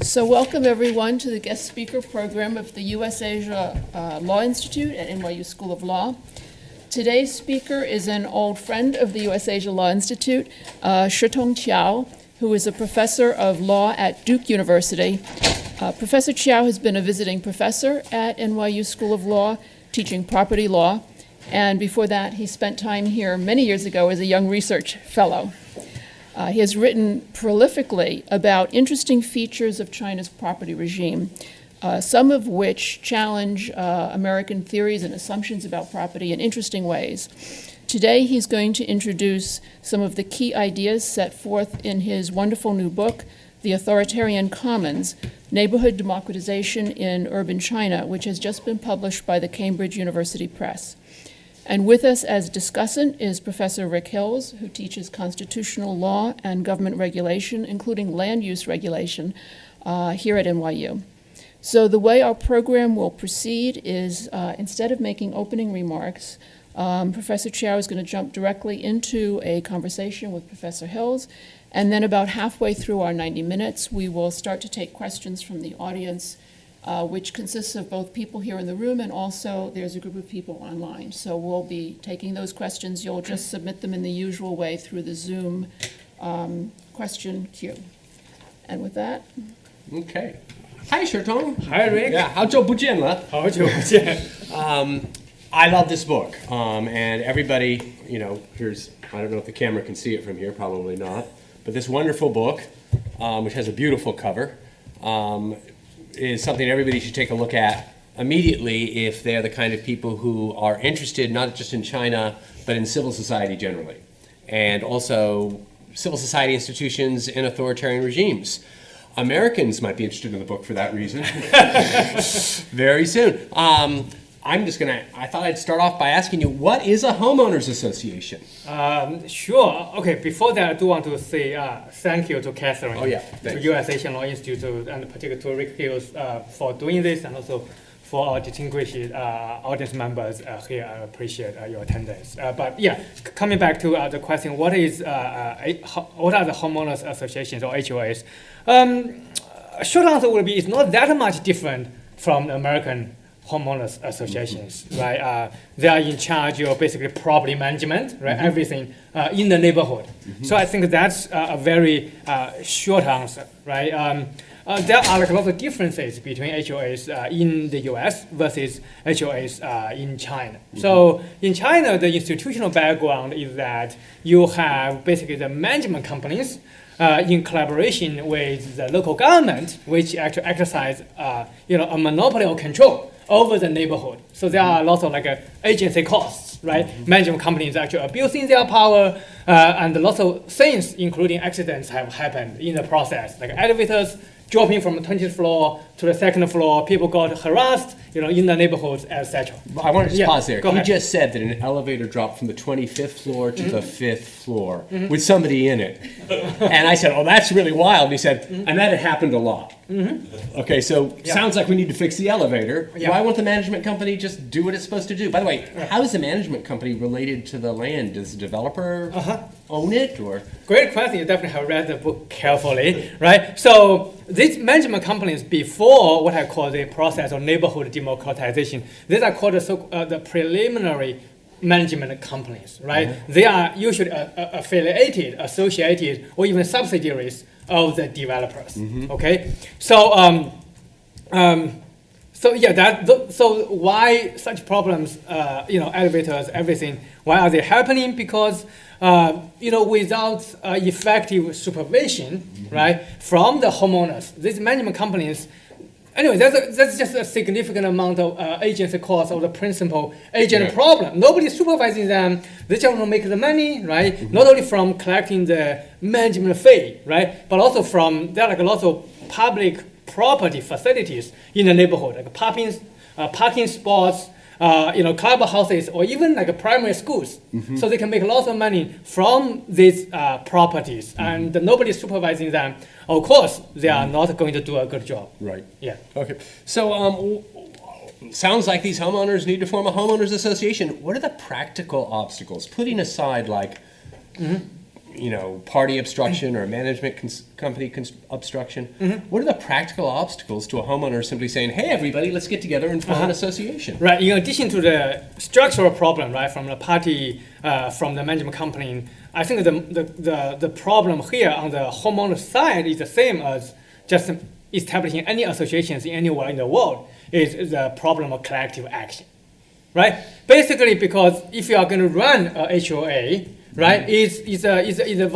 So welcome everyone to the guest speaker program of the U.S. Asia Law Institute at NYU School of Law. Today's speaker is an old friend of the U.S. Asia Law Institute, Shitong Qiao, who is a professor of law at Duke University. Professor Qiao has been a visiting professor at NYU School of Law, teaching property law, and before that he spent time here many years ago as a young research fellow. He has written prolifically about interesting features of China's property regime, some of which challenge American theories and assumptions about property in interesting ways. Today, he's going to introduce some of the key ideas set forth in his wonderful new book, The Authoritarian Commons, Neighborhood Democratization in Urban China, which has just been published by the Cambridge University Press. And with us as discussant is Professor Rick Hills, who teaches constitutional law and government regulation, including land use regulation, here at NYU. So the way our program will proceed is, instead of making opening remarks, Professor Qiao is going to jump directly into a conversation with Professor Hills, and then about halfway through our 90 minutes, we will start to take questions from the audience, which consists of both people here in the room and also there's a group of people online. So we'll be taking those questions. You'll just submit them in the usual way through the Zoom question queue. And with that. Okay. Hi, Shitong. Hi, Rick. Yeah, 好久不见了. 好久不见. I love this book, and everybody, here's, I don't know if the camera can see it from here, probably not, but this wonderful book, which has a beautiful cover, is something everybody should take a look at immediately if they're the kind of people who are interested not just in China, but in civil society generally, and also civil society institutions in authoritarian regimes. Americans might be interested in the book for that reason very soon. I thought I'd start off by asking you, what is a homeowners association? Sure. Okay, before that, I do want to say thank you to Catherine, to U.S. Asian Law Institute, and particularly to Rick Hills for doing this, and also for our distinguished audience members here. I appreciate your attendance. But yeah, coming back to the question, what are the homeowners associations or HOAs? Short answer would be it's not that much different from the American homeowners associations, right? They are in charge of basically property management, right? Everything in the neighborhood. So I think that's a very short answer, right? There are like a lot of differences between HOAs in the US versus HOAs in China. So in China, the institutional background is that you have basically the management companies in collaboration with the local government, which actually exercise a monopoly or control over the neighborhood. So there are lots of agency costs, right? Management companies actually abusing their power, and lots of things, including accidents, have happened in the process, like elevators dropping from the 20th floor to the second floor, people got harassed, in the neighborhoods, etc. I want to just pause there. You just said that an elevator dropped from the 25th floor to the 5th floor with somebody in it. And I said, oh, that's really wild. And he said, and that had happened a lot. Okay, so sounds like we need to fix the elevator. Why won't the management company just do what it's supposed to do? By the way, how is the management company related to the land? Does the developer own it? Or Great question. You definitely have read the book carefully, right? So these management companies, before what I call the process of neighborhood democratization, these are called the preliminary management companies, right? They are usually affiliated, associated, or even subsidiaries of the developers. Okay, so so why such problems? Elevators, everything. Why are they happening? Because without effective supervision, right, from the homeowners, these management companies. Anyway, that's just a significant amount of agency cost of the principal agent problem. Nobody's supervising them. They just want to make the money, right? Not only from collecting the management fee, right, but also from there are lots of public property facilities in the neighborhood, like parking spots, clubhouses, or even primary schools. So they can make lots of money from these properties, and nobody's supervising them. Of course, they are not going to do a good job. Right. Yeah. Okay. So sounds like these homeowners need to form a homeowners association. What are the practical obstacles? Putting aside party obstruction or management company obstruction. What are the practical obstacles to a homeowner simply saying, hey, everybody, let's get together and form an association? Right. In addition to the structural problem, right, from the party, from the management company, I think the problem here on the homeowner side is the same as just establishing any associations anywhere in the world, is the problem of collective action, right? Basically, because if you are going to run a HOA, right, it's a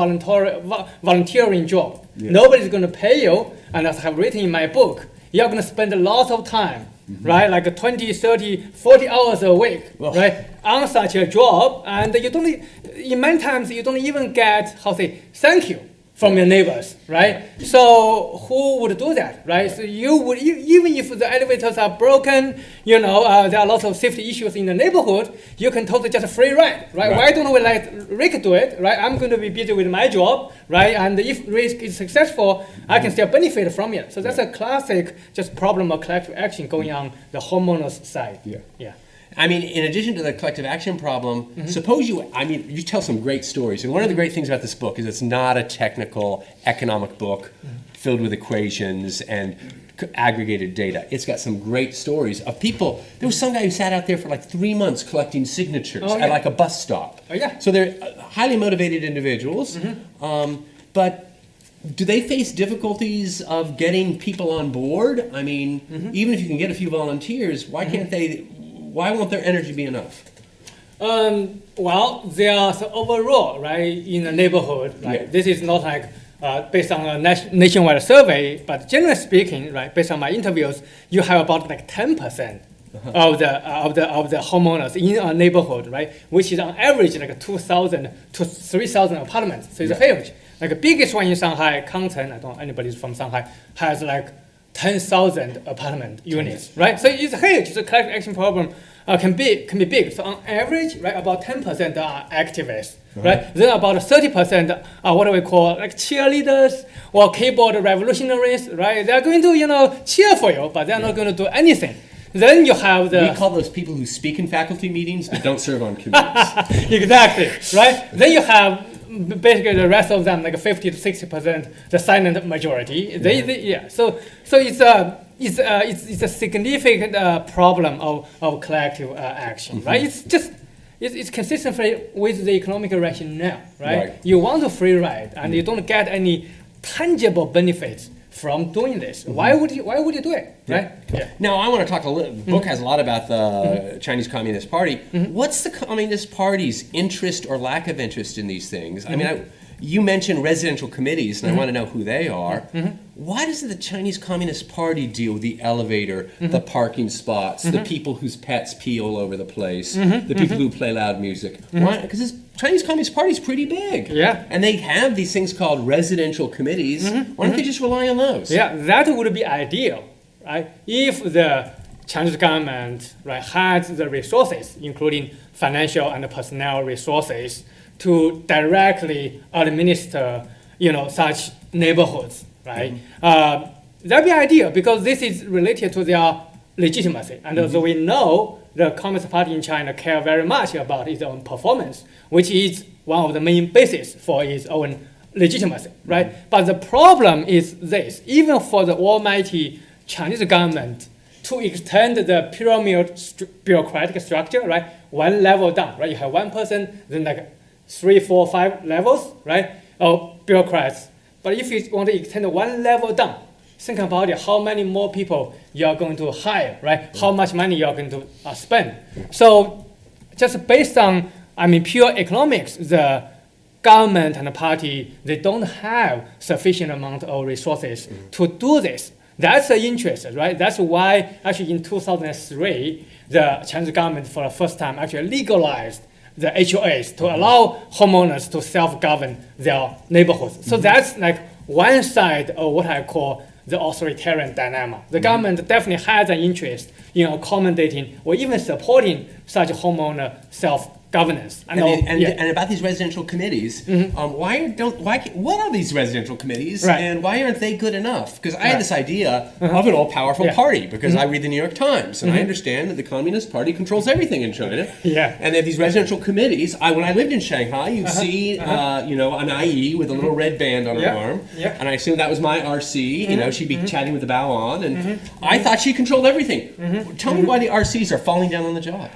volunteering job. Yeah. Nobody's going to pay you, and as I have written in my book, you're going to spend a lot of time, right, like 20, 30, 40 hours a week, right, on such a job, and you don't, in many times, you don't even get, thank you from your neighbors, right? So who would do that, right? So you would, even if the elevators are broken, there are lots of safety issues in the neighborhood, you can totally just free ride, right? Why don't we let Rick do it, right? I'm going to be busy with my job, right? And if Rick is successful, I can still benefit from it. So that's a classic just problem of collective action going on the homeowners side. Yeah. I mean, in addition to the collective action problem, suppose you tell some great stories. And one of the great things about this book is it's not a technical economic book filled with equations and aggregated data. It's got some great stories of people. There was some guy who sat out there for like 3 months collecting signatures at like a bus stop. So they're highly motivated individuals. But do they face difficulties of getting people on board? I mean, even if you can get a few volunteers, why won't their energy be enough? Well, there are overall, right, in the neighborhood, right? Yeah. This is not like based on a nationwide survey, but generally speaking, right, based on my interviews, you have about like 10% of the homeowners in a neighborhood, right, which is on average like 2,000 to 3,000 apartments. So it's huge. Like the biggest one in Shanghai, Kangcheng, I don't know anybody's from Shanghai, has like 10,000 apartment units, right? So it's huge. The collective action problem can be big. So on average, right, about 10% are activists, right? Then about 30% are what we call like cheerleaders or keyboard revolutionaries, right? They're going to, cheer for you, but they're not going to do anything. Then you have we call those people who speak in faculty meetings but don't serve on committees. Exactly, right? Then you have basically the rest of them, like 50 to 60%, the silent majority. So it's a significant problem of collective action, right? It's consistently with the economic rationale, right? You want to free ride, and you don't get any tangible benefits from doing this. Why would you do it, right? Yeah. Now I want to talk a little. The book has a lot about the Chinese Communist Party. What's the Communist Party's interest or lack of interest in these things? I mean, you mentioned residential committees, and I want to know who they are. Why does the Chinese Communist Party deal with the elevator, the parking spots, the people whose pets pee all over the place, the people who play loud music? Why? Because this Chinese Communist Party is pretty big. Yeah. And they have these things called residential committees. Why don't they just rely on those? Yeah, that would be ideal, right? If the Chinese government, right, had the resources, including financial and personnel resources, to directly administer, such neighborhoods, right? That'd be ideal because this is related to their legitimacy. And also we know the Communist Party in China care very much about its own performance, which is one of the main bases for its own legitimacy, right? But the problem is this: even for the almighty Chinese government to extend the pyramid bureaucratic structure, right, one level down, right? You have one person, then like 3, 4, 5 levels, right, of bureaucrats. But if you want to extend one level down, think about it, how many more people you are going to hire, right? How much money you are going to spend. So just based on, pure economics, the government and the party, they don't have sufficient amount of resources to do this. That's the interest, right? That's why actually in 2003, the Chinese government for the first time actually legalized the HOAs to allow homeowners to self-govern their neighborhoods. So that's like one side of what I call the authoritarian dilemma. The government definitely has an interest in accommodating or even supporting such homeowner governance. And about these residential committees, what are these residential committees, and why aren't they good enough? Because I had this idea of an all-powerful party, because I read the New York Times, and I understand that the Communist Party controls everything in China. And they have these residential committees. When I lived in Shanghai, you'd see, an IE with a little red band on her arm, and I assumed that was my RC. She'd be chatting with the bow on, and I thought she controlled everything. Tell me why the RCs are falling down on the job.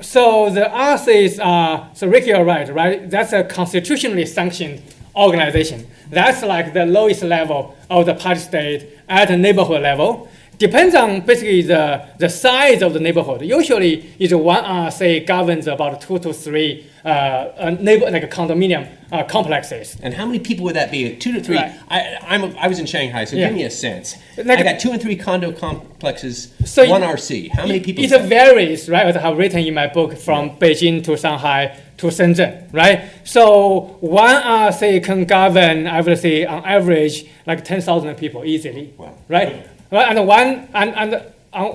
So the RCs so Ricky, you're right? That's a constitutionally sanctioned organization. That's like the lowest level of the party state at a neighborhood level. Depends on basically the size of the neighborhood. Usually, one RC governs about 2 to 3 condominium complexes. And how many people would that be? 2 to 3. Right. I was in Shanghai, so give me a sense. I got 2 and 3 condo complexes, so 1 RC. How many people? It varies, right? As I have written in my book, from Beijing to Shanghai to Shenzhen, right? So 1 RC can govern, I would say, on average, like 10,000 people easily, right? Right, and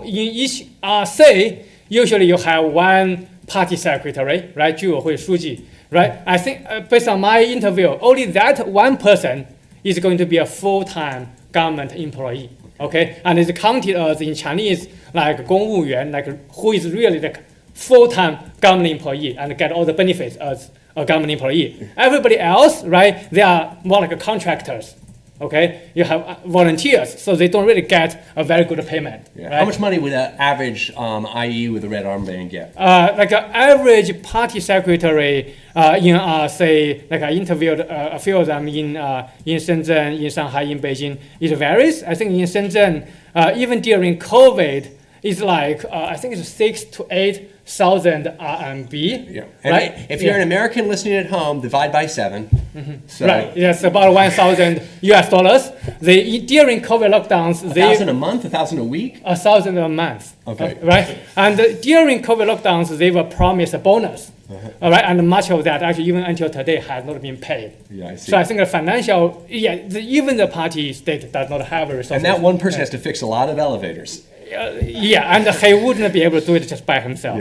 in each RC, usually you have 1 party secretary, right? 居委会书记, right? I think based on my interview, only that 1 person is going to be a full-time government employee, okay? And it's counted as in Chinese like 公务员, like who is really the full-time government employee and get all the benefits as a government employee. Everybody else, right? They are more like contractors. Okay, you have volunteers, so they don't really get a very good payment. Right? How much money would an average IE with a red armband get? Like an average party secretary, say, like I interviewed a few of them in Shenzhen, in Shanghai, in Beijing. It varies. I think in Shenzhen, even during COVID, it's like I think it's 6,000 to 8,000 RMB. Yeah. Right. If you're an American listening at home, divide by 7. So right. Yes, about 1,000 US dollars. During COVID lockdowns, 1,000 a month, 1,000 a week. 1,000 a month. Okay. Right. And during COVID lockdowns, they were promised a bonus. All right. And much of that actually, even until today, has not been paid. Yeah, I see. So I think the financial, even the party state does not have a resource. And that one person has to fix a lot of elevators. And he wouldn't be able to do it just by himself.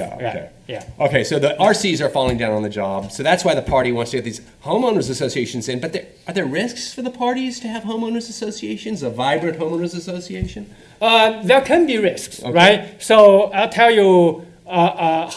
Okay, so the RCs are falling down on the job, so that's why the party wants to get these homeowners associations in. But are there risks for the parties to have homeowners associations, a vibrant homeowners association? There can be risks, right? So I'll tell you a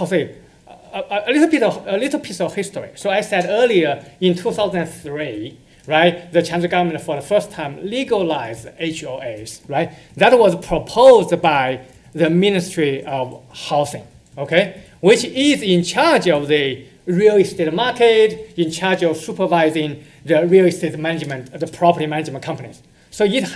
little piece of history. So I said earlier in 2003. Right, the Chinese government for the first time legalized HOAs. Right, that was proposed by the Ministry of Housing. Okay, which is in charge of the real estate market, in charge of supervising the real estate management, the property management companies. So it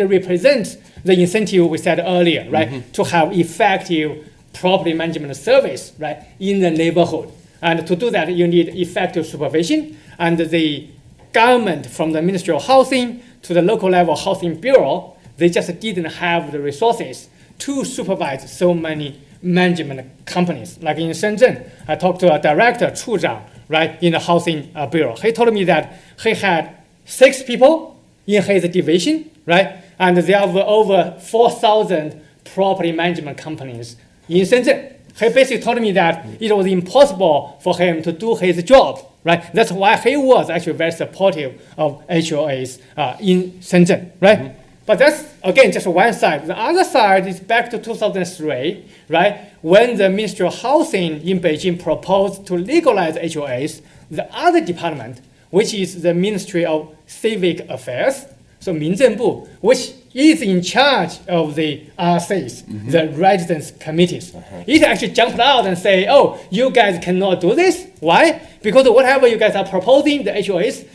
represents the incentive we said earlier, right, to have effective property management service, right, in the neighborhood. And to do that, you need effective supervision, and the government from the Ministry of Housing to the local level housing bureau, they just didn't have the resources to supervise so many management companies. Like in Shenzhen, I talked to a director, Chu Zhang, right, in the housing bureau. He told me that he had 6 people in his division, right, and there were over 4,000 property management companies in Shenzhen. He basically told me that it was impossible for him to do his job. Right? That's why he was actually very supportive of HOAs in Shenzhen, right? But that's, again, just one side. The other side is back to 2003, right? When the Ministry of Housing in Beijing proposed to legalize HOAs, the other department, which is the Ministry of Civic Affairs, so 民政部, which is in charge of the RCs, the residence committees. It actually jumped out and say, oh, you guys cannot do this. Why? Because whatever you guys are proposing, the HOAs,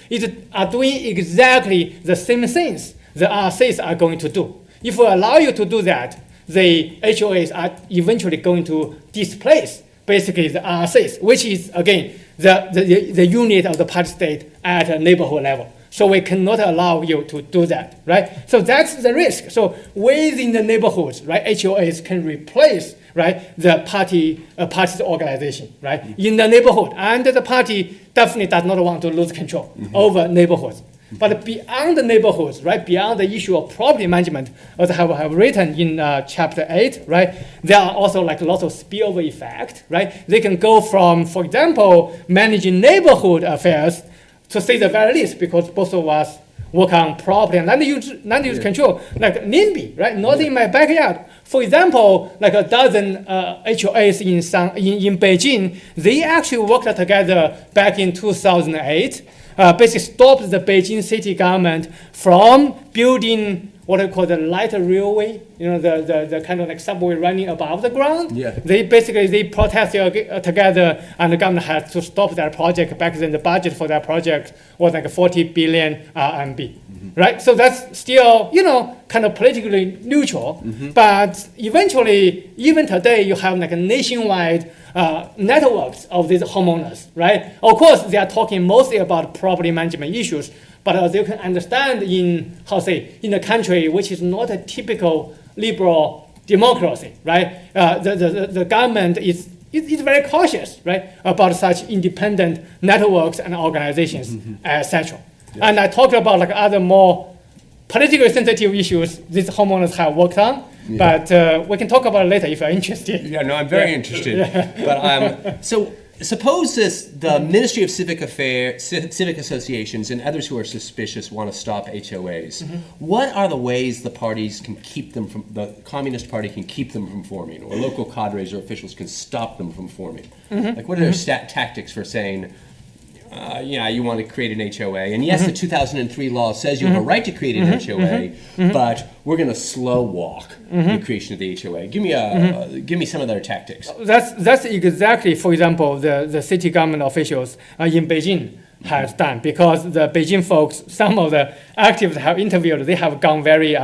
are doing exactly the same things the RCs are going to do. If we allow you to do that, the HOAs are eventually going to displace basically the RCs, which is, again, the unit of the party state at a neighborhood level. So we cannot allow you to do that, right? So that's the risk. So within the neighborhoods, right, HOAs can replace, right, the party's organization, right, in the neighborhood. And the party definitely does not want to lose control over neighborhoods. But beyond the neighborhoods, right, beyond the issue of property management, as I have written in chapter 8, right, there are also like lots of spillover effect, right? They can go from, for example, managing neighborhood affairs to say the very least, because both of us work on property and land use control, like NIMBY, right? Not in my backyard. For example, like a dozen HOAs in Beijing, they actually worked together back in 2008. Basically stopped the Beijing city government from building what I call the light railway, the kind of like subway running above the ground. Yeah. They protested together, and the government had to stop that project. Back then, the budget for that project was like 40 billion RMB, right? So that's still, kind of politically neutral. But eventually, even today, you have like a nationwide networks of these homeowners, right? Of course, they are talking mostly about property management issues, but as you can understand in a country which is not a typical liberal democracy, right? The government is very cautious, right, about such independent networks and organizations, etc. Yeah. And I talked about like other more politically sensitive issues these homeowners have worked on. Yeah. But we can talk about it later if you're interested. Yeah, no, I'm very interested. But so suppose the Ministry of Civic Affairs, civic associations, and others who are suspicious want to stop HOAs. What are the ways the parties can keep them from, the Communist Party can keep them from forming, or local cadres or officials can stop them from forming? Like, what are their tactics for saying, you want to create an HOA, and yes, the 2003 law says you have a right to create an HOA, but we're going to slow walk the creation of the HOA. Give me some of their tactics. That's exactly, for example, the city government officials in Beijing has done, because the Beijing folks, some of the activists have interviewed, they have gone very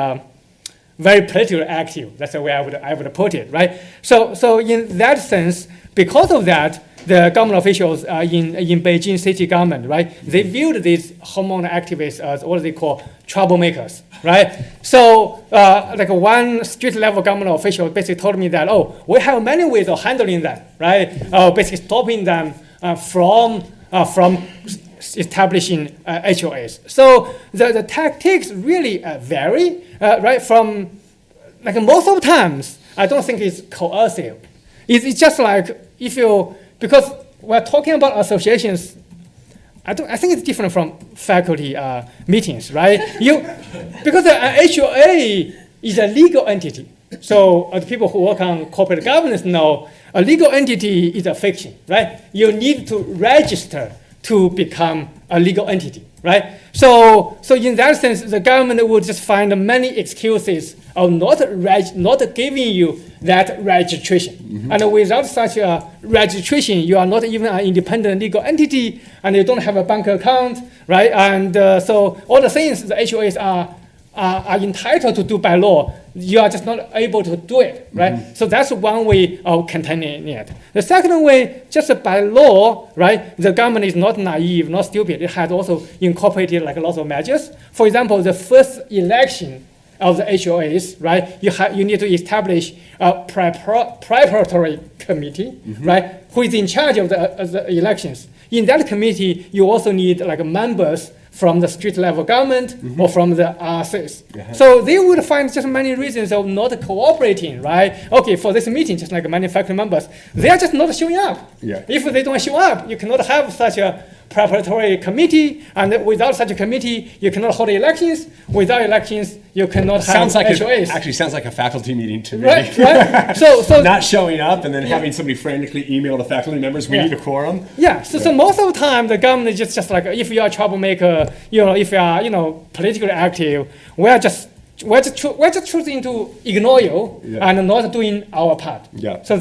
politically active. That's the way I would put it, right? So in that sense, because of that, the government officials in Beijing city government, right, they viewed these homeowner activists as what they call troublemakers, right? So like one street level government official basically told me that, we have many ways of handling that, right? Basically stopping them from establishing HOAs. So the tactics really vary, right? From like most of the times, I don't think it's coercive. It's just like because we're talking about associations, I think it's different from faculty meetings, right? Because an HOA is a legal entity. So the people who work on corporate governance know a legal entity is a fiction, right? You need to register to become a legal entity, right? So in that sense, the government would just find many excuses of not giving you that registration. And without such a registration, you are not even an independent legal entity, and you don't have a bank account, right? And so all the things the HOAs are entitled to do by law, you are just not able to do it, right? So that's one way of containing it. The second way, just by law, right, the government is not naive, not stupid. It has also incorporated like lots of measures. For example, the first election of the HOAs, right, you need to establish a preparatory committee, right, who is in charge of the elections. In that committee, you also need like members from the street level government or from the RCs. So they would find just many reasons of not cooperating, right? Okay, for this meeting, just like manufacturing members, they are just not showing up. Yeah. If they don't show up, you cannot have such a preparatory committee, and without such a committee, you cannot hold elections. Without elections, you cannot have HOAs. Actually sounds like a faculty meeting to me. Right? So not showing up and then having somebody frantically email the faculty members, we need a quorum. Yeah, so most of the time, the government is just like, if you are a troublemaker, if you are, politically active, we're just choosing to ignore you and not doing our part. Yeah. So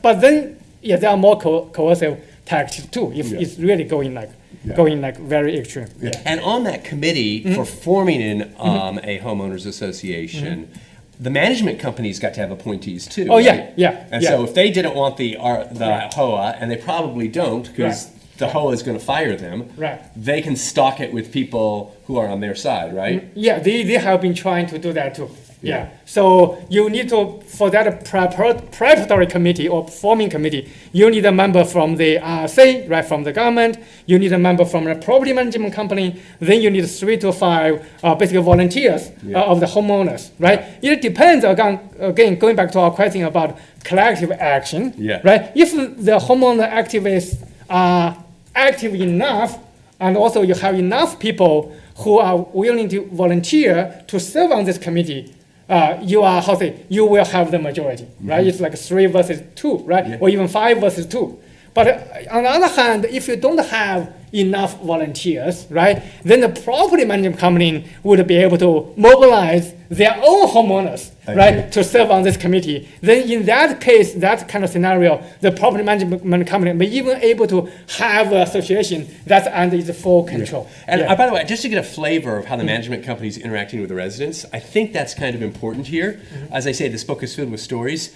but then, there are more coercive tactics too, if it's really going very extreme. Yeah. And on that committee for forming a homeowners association, the management companies got to have appointees too. Oh, right? yeah. And so if they didn't want the HOA, and they probably don't, because the HOA is going to fire them, they can stock it with people who are on their side, right? Yeah, they have been trying to do that too. Yeah. So you need to, for that preparatory committee or forming committee, you need a member from the RSA, right, from the government. You need a member from a property management company. Then you need 3 to 5 basically volunteers of the homeowners, right? It depends, again, going back to our question about collective action, right? If the homeowner activists are active enough, and also you have enough people who are willing to volunteer to serve on this committee, you will have the majority, right? It's like 3 versus 2, right? Or even 5 versus 2. But on the other hand, if you don't have enough volunteers, right, then the property management company would be able to mobilize their own homeowners, right, to serve on this committee. Then in that case, that kind of scenario, the property management company may even able to have an association that's under its full control. And by the way, just to get a flavor of how the management company is interacting with the residents, I think that's kind of important here. As I say, this book is filled with stories.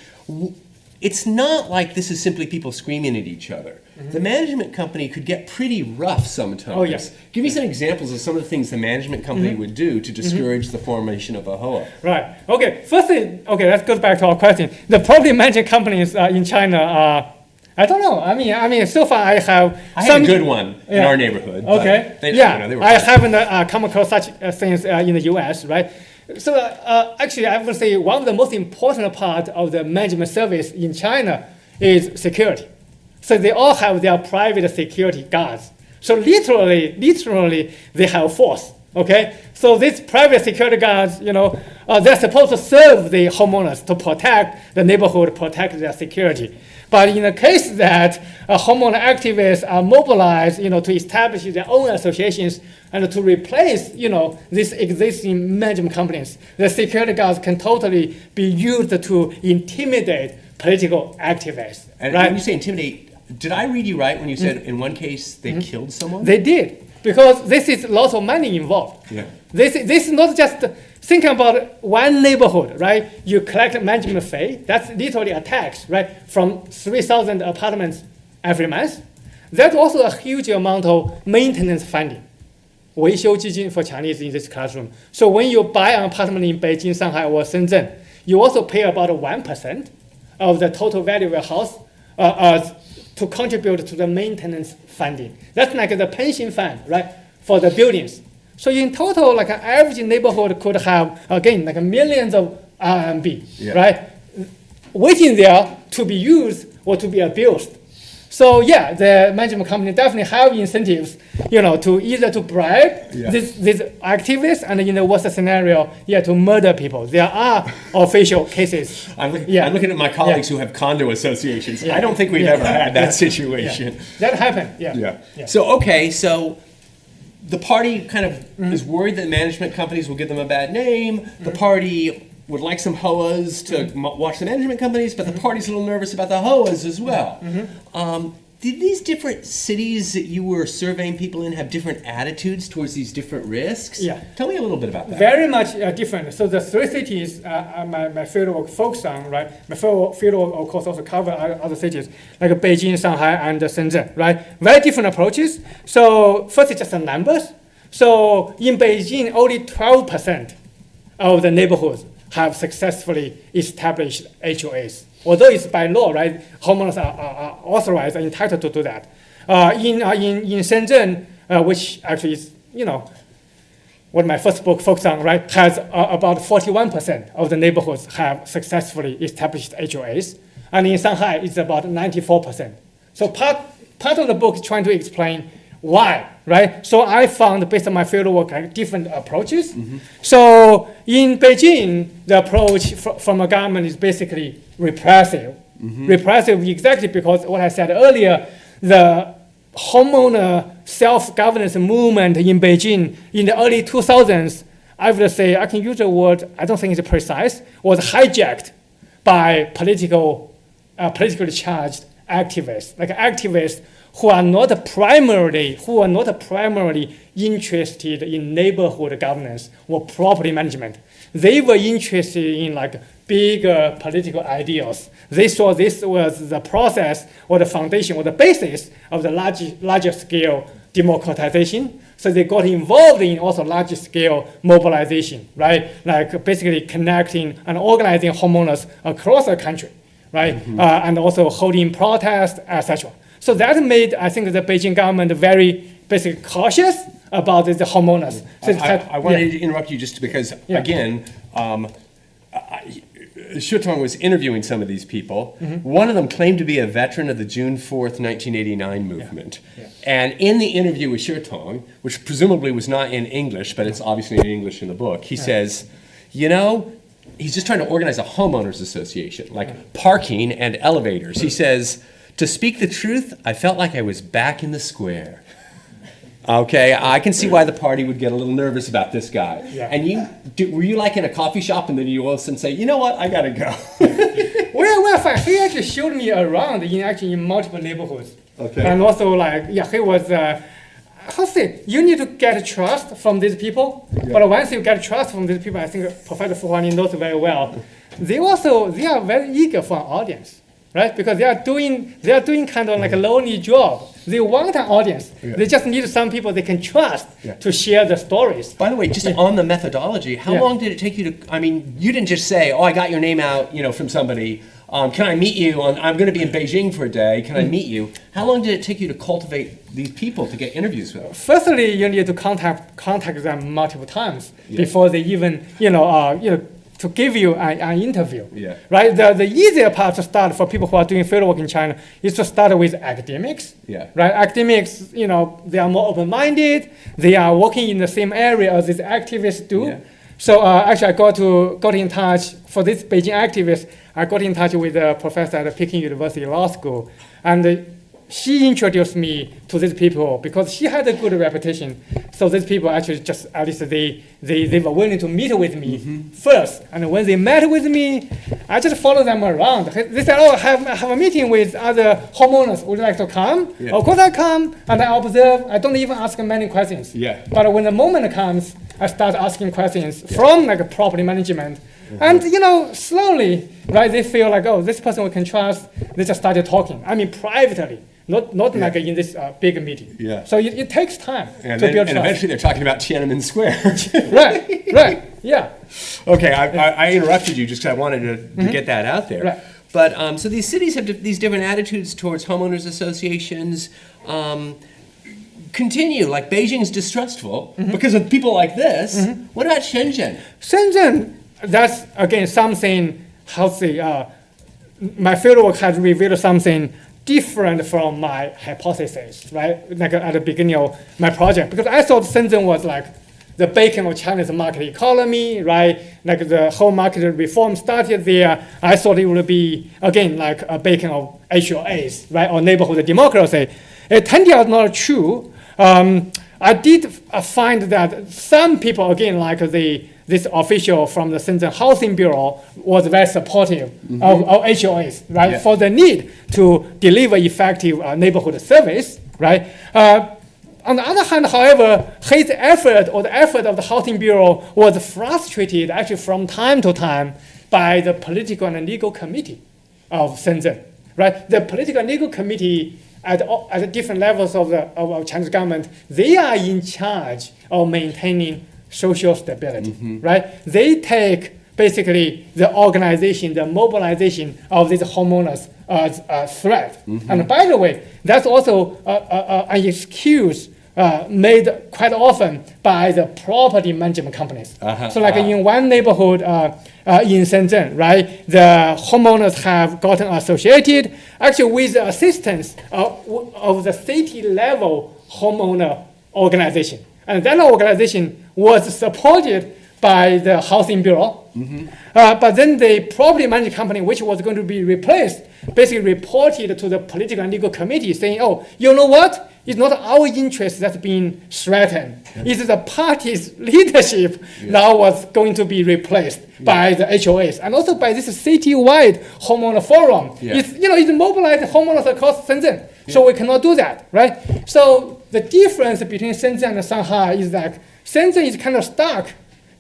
It's not like this is simply people screaming at each other. The management company could get pretty rough sometimes. Oh, yes. Give me some examples of some of the things the management company would do to discourage the formation of a HOA. Right. Okay. First thing, let's go back to our question. The property management companies in China are, I don't know. I mean, so far I had a good one in our neighborhood. Okay. They were I haven't come across such things in the U.S., right? So actually, I would say one of the most important part of the management service in China is security. So they all have their private security guards. So literally, they have force. Okay. So these private security guards, they're supposed to serve the homeowners to protect the neighborhood, protect their security. But in the case that homeowner activists are mobilized, to establish their own associations and to replace, these existing management companies, the security guards can totally be used to intimidate political activists. And right? when you say intimidate, did I read you right when you said in one case they killed someone? They did, because this is lots of money involved. Yeah. This is not just thinking about one neighborhood, right? You collect management fee, that's literally a tax, right? From 3,000 apartments every month. That's also a huge amount of maintenance funding. 维修基金 for Chinese in this classroom. So when you buy an apartment in Beijing, Shanghai, or Shenzhen, you also pay about 1% of the total value of your house to contribute to the maintenance funding. That's like the pension fund, right, for the buildings. So in total, like an average neighborhood could have, again, like millions of RMB, right, waiting there to be used or to be abused. So the management company definitely have incentives, to either to bribe these activists and in the worst scenario, to murder people. There are official cases. I'm looking at my colleagues who have condo associations. I don't think we've ever had that situation. That happened. So so the party kind of is worried that management companies will give them a bad name. The party would like some HOAs to watch the management companies, but the party's a little nervous about the HOAs as well. Did these different cities that you were surveying people in have different attitudes towards these different risks? Tell me a little bit about that. Very much different. So the 3 cities my fieldwork focused on, right? My fieldwork, of course, also cover other cities like Beijing, Shanghai, and Shenzhen, right? Very different approaches. So first is just the numbers. So in Beijing, only 12% of the neighborhoods have successfully established HOAs. Although it's by law, right, homeowners are authorized and entitled to do that. In Shenzhen, which actually is, what my first book focused on, right, has about 41% of the neighborhoods have successfully established HOAs. And in Shanghai, it's about 94%. So part of the book is trying to explain why, right? So I found, based on my fieldwork, different approaches. So in Beijing, the approach from a government is basically repressive. Repressive exactly because what I said earlier, the homeowner self-governance movement in Beijing in the early 2000s, I would say, I can use the word, I don't think it's precise, was hijacked by politically charged activists, like activists who are not primarily interested in neighborhood governance or property management. They were interested in bigger political ideals. They saw this was the process or the foundation or the basis of the larger scale democratization. So they got involved in also large scale mobilization, right? Like basically connecting and organizing homeowners across the country, right? And also holding protests, etc. So that made, I think, the Beijing government very basically cautious about the homeowners. So I wanted to interrupt you just because, again, Shitong was interviewing some of these people. One of them claimed to be a veteran of the June 4th, 1989 movement. And in the interview with Shitong, which presumably was not in English, but it's obviously in English in the book, he says, you know, he's just trying to organize a homeowners association, like parking and elevators. He says, to speak the truth, I felt like I was back in the square. Okay, I can see why the party would get a little nervous about this guy. And were you like in a coffee shop and then you all of a sudden say, you know what, I gotta go? Well, he actually showed me around in multiple neighborhoods. Okay. And also he was, you need to get trust from these people. But once you get trust from these people, I think Professor Fu Huaning knows very well. They are very eager for an audience. Right, because they are doing kind of like a lonely job. They want an audience. They just need some people they can trust to share the stories. By the way, just on the methodology, how long did it take you to? I mean, you didn't just say, "Oh, I got your name out, from somebody. Can I meet you? I'm going to be in Beijing for a day. Can I meet you?" How long did it take you to cultivate these people to get interviews with them? Firstly, you need to contact them multiple times before they even to give you an interview, right? The easier part to start for people who are doing fieldwork in China is to start with academics, right? Academics, they are more open-minded. They are working in the same area as these activists do. So actually, I got in touch for this Beijing activist. I got in touch with a professor at Peking University Law School, and she introduced me to these people because she had a good reputation. So these people actually just, at least they were willing to meet with me first. And when they met with me, I just followed them around. They said, oh, I have a meeting with other homeowners. Would you like to come? Of course I come, and I observe. I don't even ask many questions. But when the moment comes, I start asking questions from property management. And slowly, right, they feel like, oh, this person we can trust. They just started talking. I mean, privately. Not like in this big meeting. So it takes time to build trust. And eventually they're talking about Tiananmen Square. right, Okay, I interrupted you just because I wanted to get that out there. But so these cities have these different attitudes towards homeowners associations. Continue, like Beijing's distrustful because of people like this. What about Shenzhen? Shenzhen, that's again something, my fieldwork has revealed something different from my hypothesis, right? Like at the beginning of my project, because I thought Shenzhen was like the beacon of China's market economy, right? Like the whole market reform started there. I thought it would be, again, like a beacon of HOAs, right? Or neighborhood democracy. It turned out not true. I did find that some people, again, like this official from the Shenzhen Housing Bureau was very supportive of HOAs, right? For the need to deliver effective neighborhood service, right? On the other hand, however, his effort or the effort of the Housing Bureau was frustrated actually from time to time by the political and legal committee of Shenzhen, right? The political and legal committee at different levels of Chinese government, they are in charge of maintaining social stability, right? They take basically the organization, the mobilization of these homeowners as a threat. And by the way, that's also an excuse made quite often by the property management companies. So like in one neighborhood in Shenzhen, right, the homeowners have gotten associated actually with the assistance of the city level homeowner organization. And that organization was supported by the Housing Bureau. But then the property management company, which was going to be replaced, basically reported to the political and legal committee saying, oh, you know what? It's not our interest that's being threatened. It's the party's leadership now was going to be replaced by the HOAs and also by this citywide homeowner forum. It's mobilized homeowners across Shenzhen. So we cannot do that, right? So the difference between Shenzhen and Shanghai is that Shenzhen is kind of stuck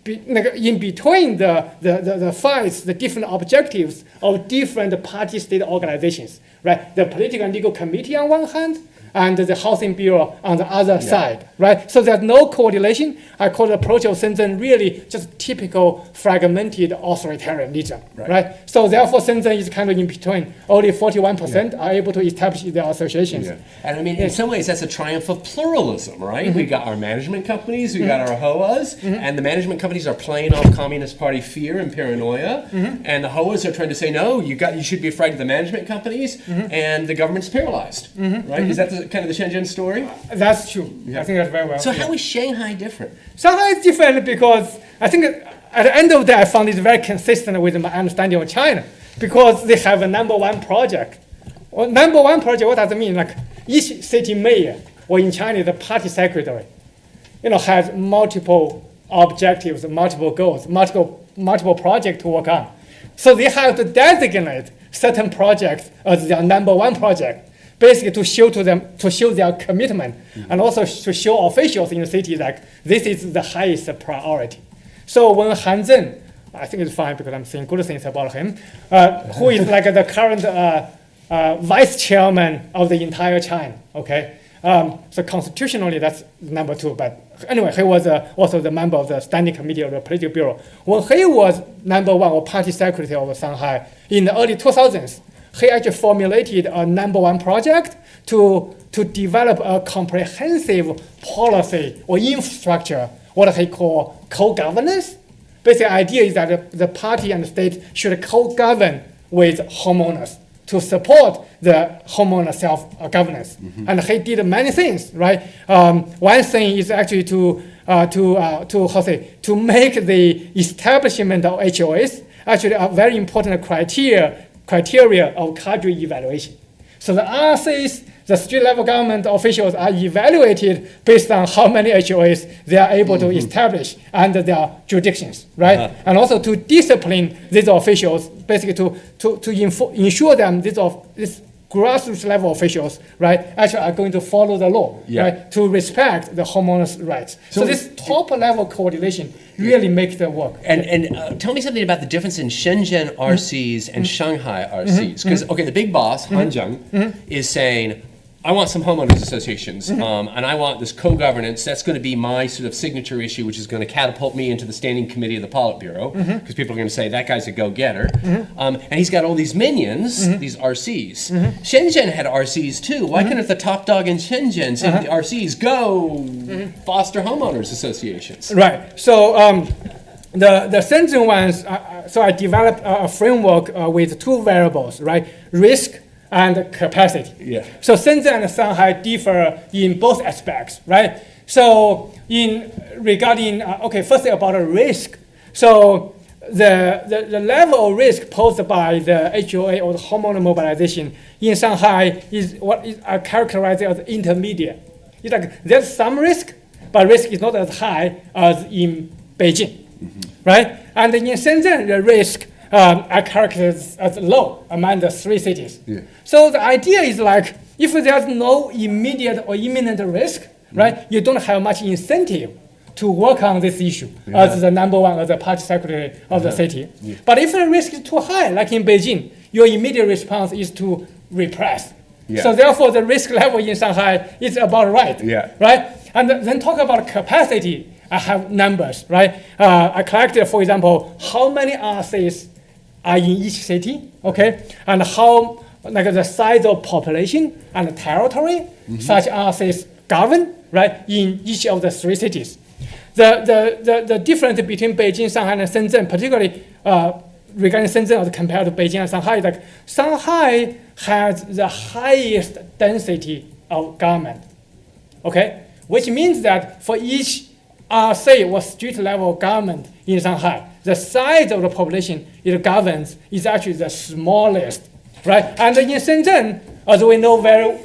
in between the fights, the different objectives of different party state organizations, right? The political and legal committee on one hand, and the housing bureau on the other side, right? So there's no coordination. I call the approach of Shenzhen really just typical fragmented authoritarianism, right? So therefore, Shenzhen is kind of in between. Only 41% are able to establish their associations. Yeah. And I mean, in some ways, that's a triumph of pluralism, right? We got our management companies, we got our HOAs, and the management companies are playing off Communist Party fear and paranoia, and the HOAs are trying to say, no, you should be afraid of the management companies, and the government's paralyzed, right? Is that kind of the Shenzhen story? That's true. I think that's very well. So how is Shanghai different? Shanghai is different because I think at the end of that, I found it very consistent with my understanding of China, because they have a number one project. Well, number one project, what does it mean? Like each city mayor, or in China, the party secretary, has multiple objectives, multiple goals, multiple projects to work on. So they have to designate certain projects as their number one project, basically to show their commitment, and also to show officials in the city that this is the highest priority. So when Han Zheng, I think it's fine because I'm saying good things about him, who is like the current vice chairman of the entire China, okay? So constitutionally, that's number two. But anyway, he was also the member of the standing committee of the political bureau. When he was number one or party secretary of Shanghai in the early 2000s, he actually formulated a number one project to develop a comprehensive policy or infrastructure, what he called co-governance. Basic idea is that the party and the state should co-govern with homeowners to support the homeowner self-governance. And he did many things, right? One thing is actually to make the establishment of HOAs actually a very important criteria of cadre evaluation. So the RCs, the street level government officials are evaluated based on how many HOAs they are able to establish under their jurisdictions, right? And also to discipline these officials, basically to ensure them these grassroots level officials, right, actually are going to follow the law, right, to respect the homeowners' rights. So this top level coordination really makes the work. And tell me something about the difference in Shenzhen RCs and Shanghai RCs. Because, okay, the big boss, Han Zheng, is saying, I want some homeowners associations, and I want this co-governance. That's going to be my sort of signature issue, which is going to catapult me into the standing committee of the Politburo, because people are going to say, that guy's a go-getter. And he's got all these minions, these RCs. Shenzhen had RCs too. Why couldn't the top dog in Shenzhen say to the RCs, go foster homeowners associations? Right. So the Shenzhen ones, so I developed a framework with two variables, right? Risk and capacity. Yeah. So Shenzhen and Shanghai differ in both aspects, right? So regarding, firstly about risk. So the level of risk posed by the HOA or the homeowner mobilization in Shanghai is what is characterized as intermediate. It's like there's some risk, but risk is not as high as in Beijing, right? And in Shenzhen, the risk are characterized as low among the three cities. So the idea is like, if there's no immediate or imminent risk, right, you don't have much incentive to work on this issue as the number one, as the party secretary of the city. But if the risk is too high, like in Beijing, your immediate response is to repress. So therefore, the risk level in Shanghai is about right, right? And then talk about capacity. I have numbers, right? I collected, for example, how many RCs are in each city, okay? And how, like the size of population and territory such RCs govern, right, in each of the three cities. The difference between Beijing, Shanghai, and Shenzhen, particularly regarding Shenzhen as compared to Beijing and Shanghai, like Shanghai has the highest density of government, okay? Which means that for each RC or street level government in Shanghai, the size of the population it governs is actually the smallest, right? And in Shenzhen, as we know very,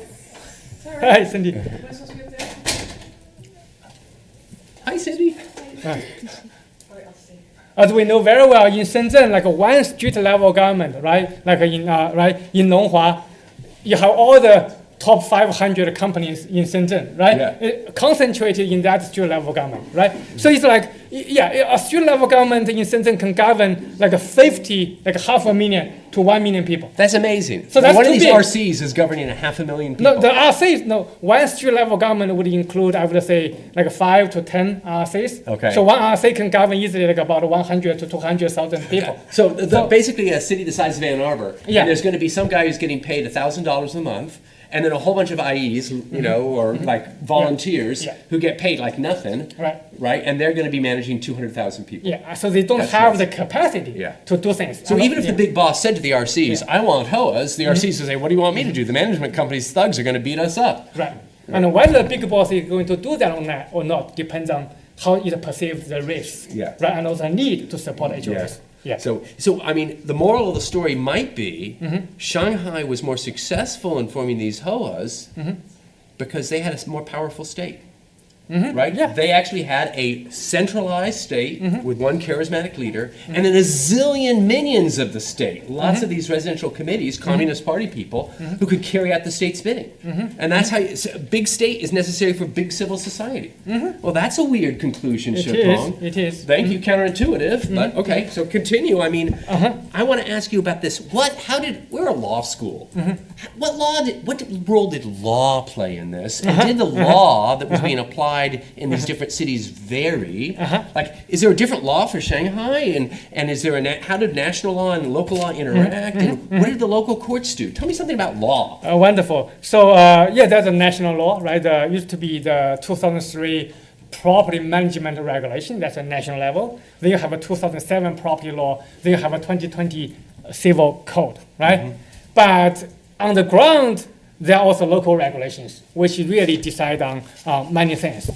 hi Cindy. Hi Cindy. As we know very well in Shenzhen, like one street level government, right? Like in Longhua, you have all the top 500 companies in Shenzhen, right? Yeah. Concentrated in that student level government, right? So it's like, yeah, a student level government in Shenzhen can govern like 500,000 to 1 million people. That's amazing. So that's one of too these big. RCs is governing 500,000 people. No, the RCs, no, one student level government would include, I would say, like 5 to 10 RCs. Okay. So one RC can govern easily like about 100 to 200,000 people. So basically a city the size of Ann Arbor, Yeah. and there's going to be some guy who's getting paid $1,000 a month, and then a whole bunch of IEs, you know, or like volunteers Yeah. who get paid like nothing, Right. And they're going to be managing 200,000 people. Yeah, so they don't That's have nuts. the capacity Yeah. to do things. So even if the big boss said to the RCs, Yeah. I want HOAs, the RCs would say, what do you want me to do? The management company's thugs are going to beat us up. Right. And whether the big boss is going to do that or not depends on how it perceives the risk, Yeah. right? And also the need to support HOAs. Yeah. So I mean, the moral of the story might be Shanghai was more successful in forming these HOAs because they had a more powerful state. Right? Yeah. They actually had a centralized state with one charismatic leader and then a zillion minions of the state. Lots of these residential committees, Communist Party people, who could carry out the state's bidding. And that's how big state is necessary for big civil society. Well, that's a weird conclusion, Shitong. It is. Thank you, counterintuitive. But okay, so continue. I mean, I want to ask you about this. We're a law school. What role did law play in this? And did the law that was being applied in these different cities vary? Like, is there a different law for Shanghai? And is there how did national law and local law interact? And what did the local courts do? Tell me something about law. Wonderful. So that's a national law, right? Used to be the 2003 property management regulation. That's a national level. Then you have a 2007 property law. Then you have a 2020 civil code, right? But on the ground, there are also local regulations, which really decide on many things.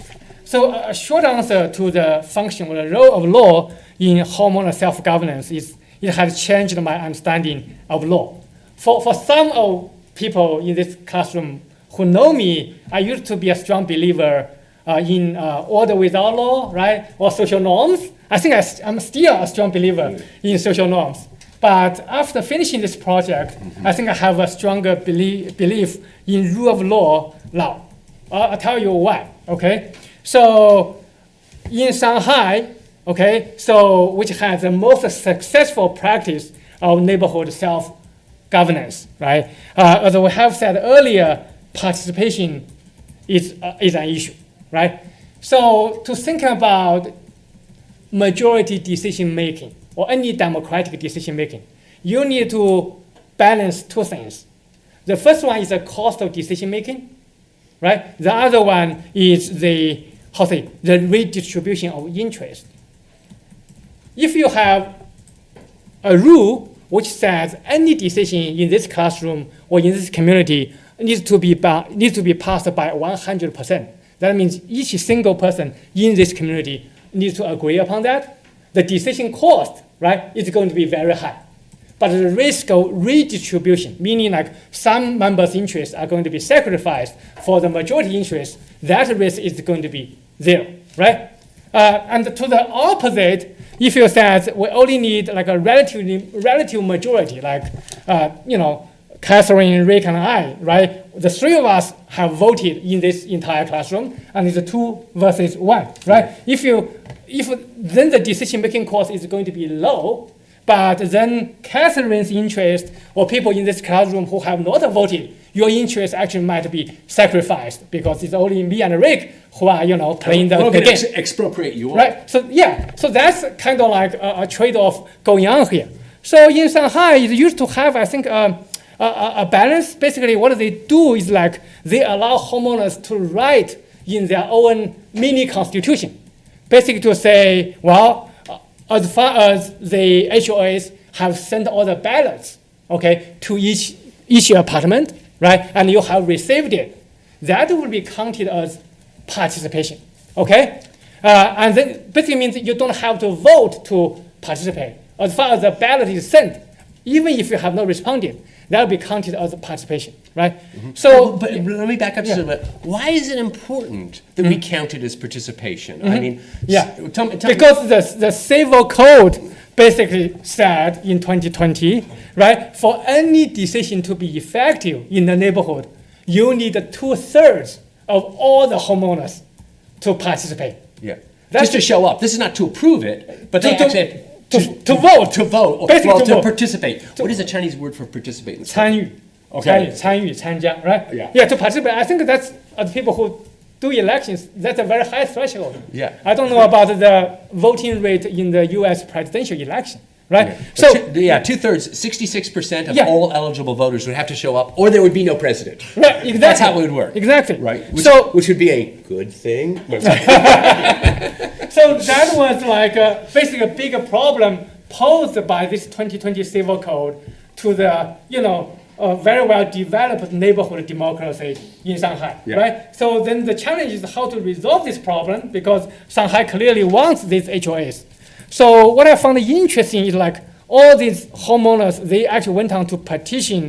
So a short answer to the function or the role of law in homeowner self-governance is it has changed my understanding of law. For some of people in this classroom who know me, I used to be a strong believer in order without law, right, or social norms. I think I'm still a strong believer in social norms. But after finishing this project, I think I have a stronger belief in rule of law now. I'll tell you why, okay? So in Shanghai, okay, which has the most successful practice of neighborhood self-governance, right? As we have said earlier, participation is an issue, right? So to think about majority decision making, or any democratic decision making, you need to balance two things. The first one is the cost of decision making, right? The other one is the redistribution of interest. If you have a rule which says any decision in this classroom or in this community needs to be passed by 100%, that means each single person in this community needs to agree upon that. The decision cost, right, is going to be very high. But the risk of redistribution, meaning like some members' interests are going to be sacrificed for the majority interest, that risk is going to be zero, right? And to the opposite, if you said we only need like a relative majority, like, Catherine, Rick, and I, right? The three of us have voted in this entire classroom, and it's 2 versus 1, right? If then the decision-making cost is going to be low, but then Catherine's interest or people in this classroom who have not voted, your interest actually might be sacrificed because it's only me and Rick who are, playing the game. Expropriate you. Right. So that's kind of like a trade-off going on here. So in Shanghai, it used to have, I think, a balance. Basically, what they do is like they allow homeowners to write in their own mini constitution. Basically to say, well, as far as the HOAs have sent all the ballots, okay, to each apartment, right, and you have received it, that will be counted as participation, okay? And then basically means you don't have to vote to participate. As far as the ballot is sent, even if you have not responded, that will be counted as participation, right? So, but let me back up just a little bit. Why is it important that we count it as participation? I mean, tell me. Because the civil code basically said in 2020, right, for any decision to be effective in the neighborhood, you need 2/3 of all the homeowners to participate. Yeah. That's Just to show up. This is not to approve it, but they actually to vote. To vote. Basically Well, to to vote. participate. What is the Chinese word for participate? in this? 参与, Okay. 参与, 参加, right? Yeah. To participate. I think that's the people who do elections. That's a very high threshold. Yeah. I don't know about the voting rate in the U.S. presidential election, right? Yeah. So yeah, 2/3, 66% of Yeah. all eligible voters would have to show up, or there would be no president. right, exactly. That's how it would work. Exactly. Right. Which would be a good thing. So that was like basically a bigger problem posed by this 2020 civil code to the, very well developed neighborhood democracy in Shanghai, Yeah. right? So then the challenge is how to resolve this problem because Shanghai clearly wants these HOAs. So what I found interesting is like all these homeowners, they actually went on to petition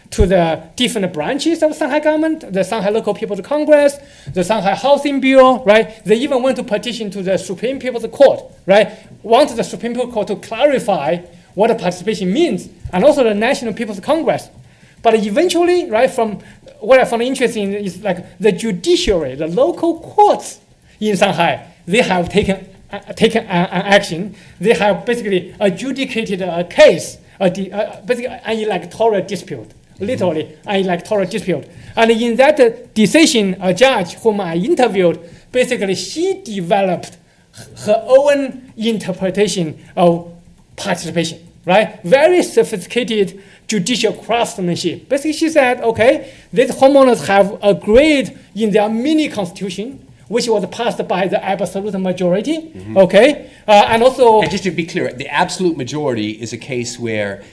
to the different branches of Shanghai government, the Shanghai Local People's Congress, the Shanghai Housing Bureau, right? They even went to petition to the Supreme People's Court, right? Want the Supreme Court to clarify what the participation means, and also the National People's Congress. But eventually, right, from what I found interesting is like the judiciary, the local courts in Shanghai, they have taken an action. They have basically adjudicated a case, basically an electoral dispute, literally an electoral dispute. And in that decision, a judge whom I interviewed, basically she developed her own interpretation of participation, right? Very sophisticated judicial craftsmanship. Basically, she said, okay, these homeowners have agreed in their mini constitution, which was passed by the absolute majority, okay? And also... And just to be clear, the absolute majority is a case where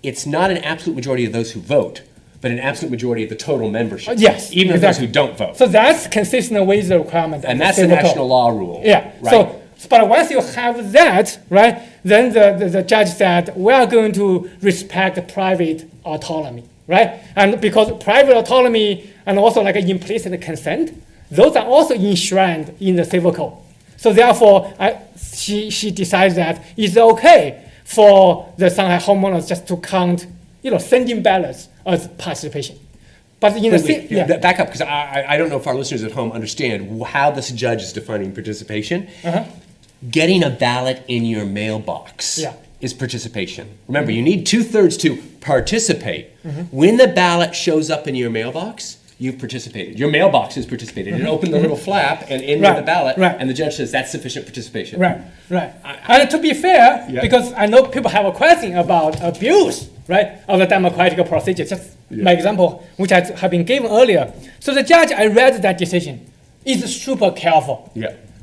it's not an absolute majority of those who vote, but an absolute majority of the total membership. Yes, even of those who don't vote. So that's consistent with the requirement. And that's the national law rule. Yeah. Right? But once you have that, right, then the judge said, we are going to respect private autonomy, right? And because private autonomy and also like an implicit consent, those are also enshrined in the civil code. So therefore, she decides that it's okay for the Shanghai homeowners just to count, sending ballots as participation. But back up, because I don't know if our listeners at home understand how this judge is defining participation. Getting a ballot in your mailbox is participation. Remember, you need 2/3 to participate. When the ballot shows up in your mailbox, you've participated. Your mailbox has participated. It opened the little flap and in with the ballot, and the judge says that's sufficient participation. Right. And to be fair, because I know people have a question about abuse, right, of the democratic procedure. Just my example, which I have been given earlier. So the judge, I read that decision, is super careful.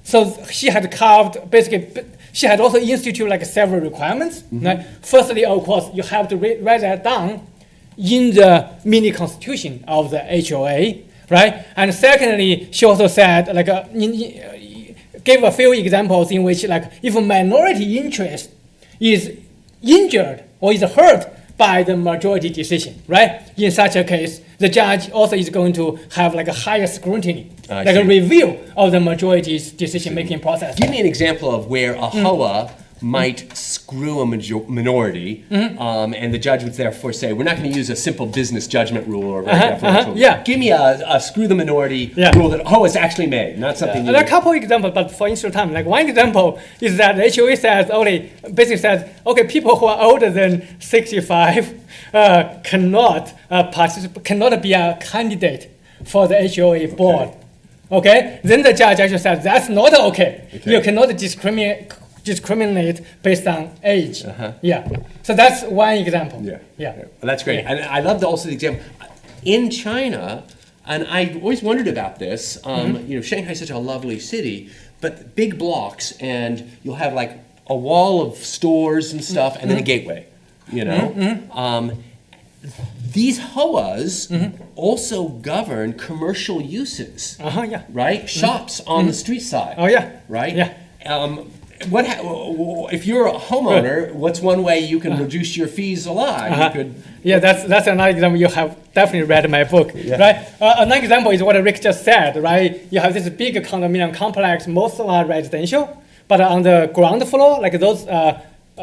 So she had carved, basically, she had also instituted like several requirements. Right? Firstly, of course, you have to write that down in the mini constitution of the HOA, right? And secondly, she also said, gave a few examples in which, like, if a minority interest is injured or is hurt by the majority decision, right? In such a case, the judge also is going to have like a higher scrutiny, a review of the majority's decision-making process. Give me an example of where a HOA might screw a minority, and the judge would therefore say, we're not going to use a simple business judgment rule or very deferential rule. Give me a screw the minority rule that HOA's actually made, not something There are a couple examples, but for interest of time, like one example is that the HOA basically says, okay, people who are older than 65 cannot be a candidate for the HOA board. Okay? Then the judge actually says, that's not okay. You cannot discriminate based on age. So that's one example. Well, that's great. And I love also the example in China, and I've always wondered about this. Shanghai is such a lovely city, but big blocks, and you'll have like a wall of stores and stuff, and then a gateway. These HOAs also govern commercial uses. Right? Shops on the street side. Right? If you're a homeowner, what's one way you can reduce your fees a lot? That's another example. You have definitely read my book, right? Another example is what Rick just said, right? You have this big condominium complex, most are residential, but on the ground floor, like those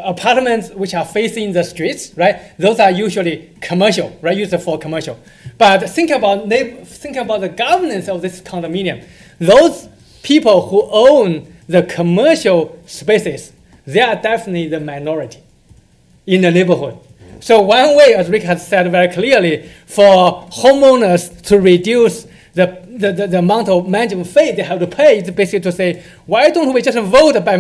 apartments which are facing the streets, right? Those are usually commercial, right? Used for commercial. But think about the governance of this condominium. Those people who own the commercial spaces, they are definitely the minority in the neighborhood. So one way, as Rick has said very clearly, for homeowners to reduce the amount of management fee they have to pay is basically to say, why don't we just vote by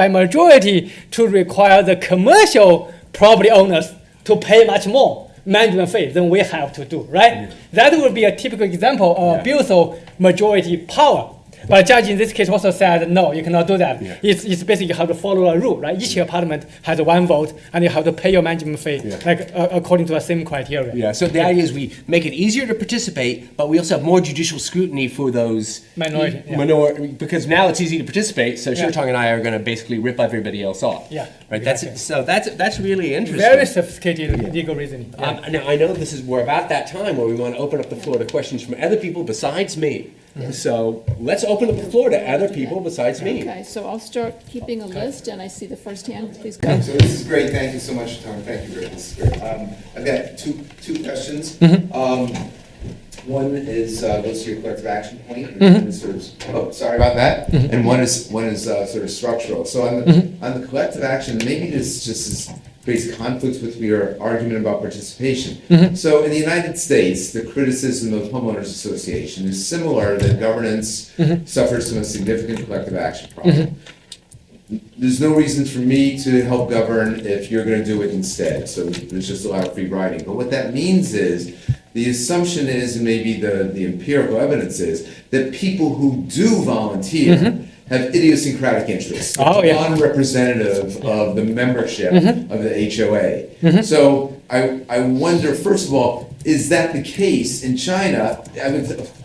majority to require the commercial property owners to pay much more management fee than we have to do, right? Yeah. That would be a typical example of abuse of majority power. But judge in this case also said, no, you cannot do that. Yeah. It's basically you have to follow a rule, right? Each apartment has one vote, and you have to pay your management fee according to the same criteria. Yeah. So the idea is we make it easier to participate, but we also have more judicial scrutiny for those minority. Because now it's easy to participate. So Shitong and I are going to basically rip everybody else off. Yeah. Right. Exactly. That's really interesting. Very sophisticated legal reasoning. Now I know we're about that time where we want to open up the floor to questions from other people besides me. Yeah. So let's open up the floor to other people besides me. Okay, so I'll start keeping a list, and I see the first hand. Please go. So this is great. Thank you so much, Tom. Thank you, Rick. This is great. I've got two questions. One is goes to your collective action point, and sort of, sorry about that. And one is sort of structural. So on the collective action, maybe this just creates conflicts with your argument about participation. So in the United States, the criticism of homeowners association is similar that governance suffers from a significant collective action problem. There's no reason for me to help govern if you're going to do it instead. So there's just a lot of free riding. But what that means is the assumption is, and maybe the empirical evidence is, that people who do volunteer have idiosyncratic interests. Non-representative of the membership of the HOA. So I wonder, first of all, is that the case in China?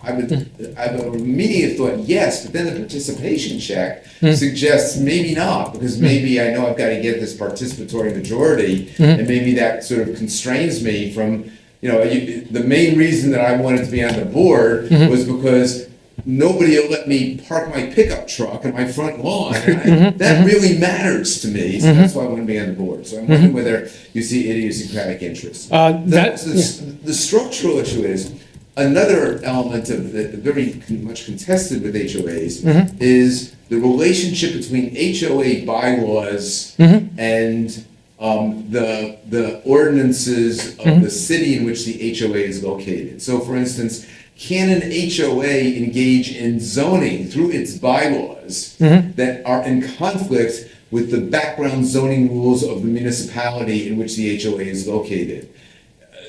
I would immediately thought yes, but then the participation check suggests maybe not, because maybe I know I've got to get this participatory majority, and maybe that sort of constrains me from, the main reason that I wanted to be on the board was because nobody will let me park my pickup truck in my front lawn. That really matters to me, so that's why I want to be on the board. So I'm wondering whether you see idiosyncratic interests. The structural issue is, another element of the very much contested with HOAs is the relationship between HOA bylaws and the ordinances of the city in which the HOA is located. So for instance, can an HOA engage in zoning through its bylaws that are in conflict with the background zoning rules of the municipality in which the HOA is located?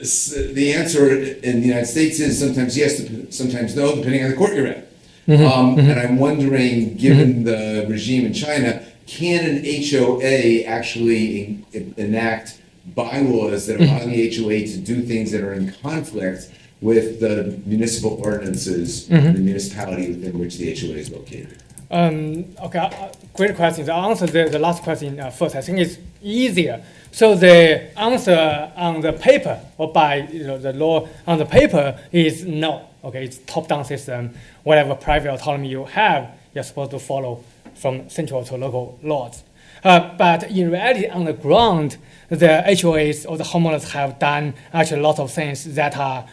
The answer in the United States is sometimes yes, sometimes no, depending on the court you're in. And I'm wondering, given the regime in China, can an HOA actually enact bylaws that allow the HOA to do things that are in conflict with the municipal ordinances in the municipality within which the HOA is located? Okay, great question. I'll answer the last question first. I think it's easier. So the answer on the paper, or by the law on the paper, is no. Okay, it's top-down system. Whatever private autonomy you have, you're supposed to follow from central to local laws. But in reality, on the ground, the HOAs or the homeowners have done actually a lot of things that are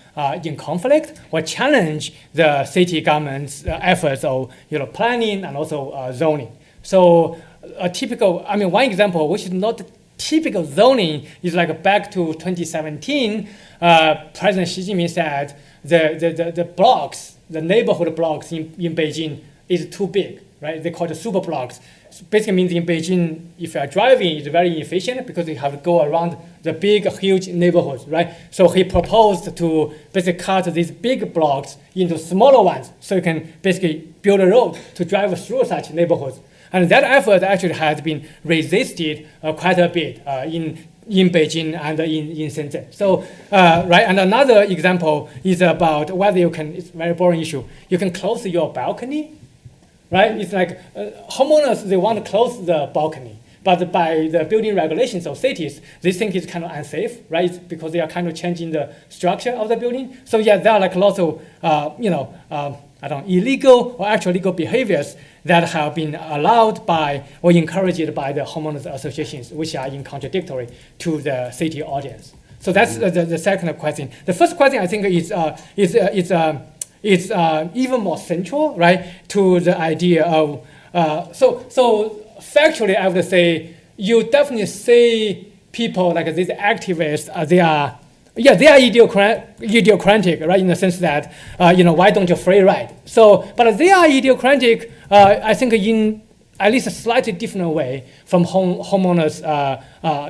in conflict or challenge the city government's efforts of planning and also zoning. So a typical, one example, which is not typical zoning, is like back to 2017, President Xi Jinping said the blocks, the neighborhood blocks in Beijing is too big, right? They call it super blocks. Basically means in Beijing, if you are driving, it's very inefficient because you have to go around the big, huge neighborhoods, right? So he proposed to basically cut these big blocks into smaller ones so you can basically build a road to drive through such neighborhoods. And that effort actually has been resisted quite a bit in Beijing and in Shenzhen. So, right, and another example is about whether you can, it's a very boring issue, you can close your balcony. Right? It's like homeowners, they want to close the balcony, but by the building regulations of cities, they think it's kind of unsafe, right? It's because they are kind of changing the structure of the building. So yeah, there are like lots of illegal or actual legal behaviors that have been allowed by or encouraged by the homeowners associations, which are in contradictory to the city audience. So that's the second question. The first question I think is even more central, right, to the idea of so factually I would say you definitely see people like these activists. They are idiosyncratic, right, in the sense that why don't you free ride? So, but they are idiosyncratic, I think, in at least a slightly different way from homeowners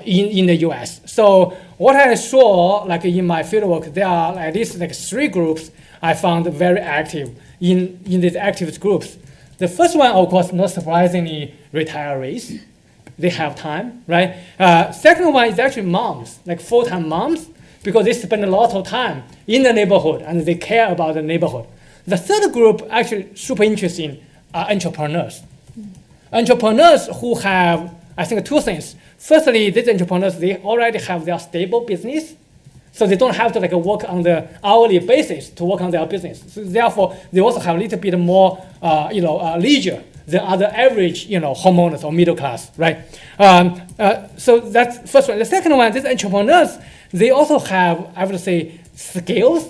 in the U.S. So what I saw, like in my fieldwork, there are at least like 3 groups I found very active in these activist groups. The first one, of course, not surprisingly, retirees. They have time, right? Second one is actually moms, like full-time moms, because they spend a lot of time in the neighborhood and they care about the neighborhood. The third group, actually super interesting, are entrepreneurs. Entrepreneurs who have, I think, 2 things. Firstly, these entrepreneurs, they already have their stable business, so they don't have to work on the hourly basis to work on their business. So therefore, they also have a little bit more, leisure than other average, homeowners or middle class, right? So that's first one. The second one, these entrepreneurs, they also have, I would say, skills,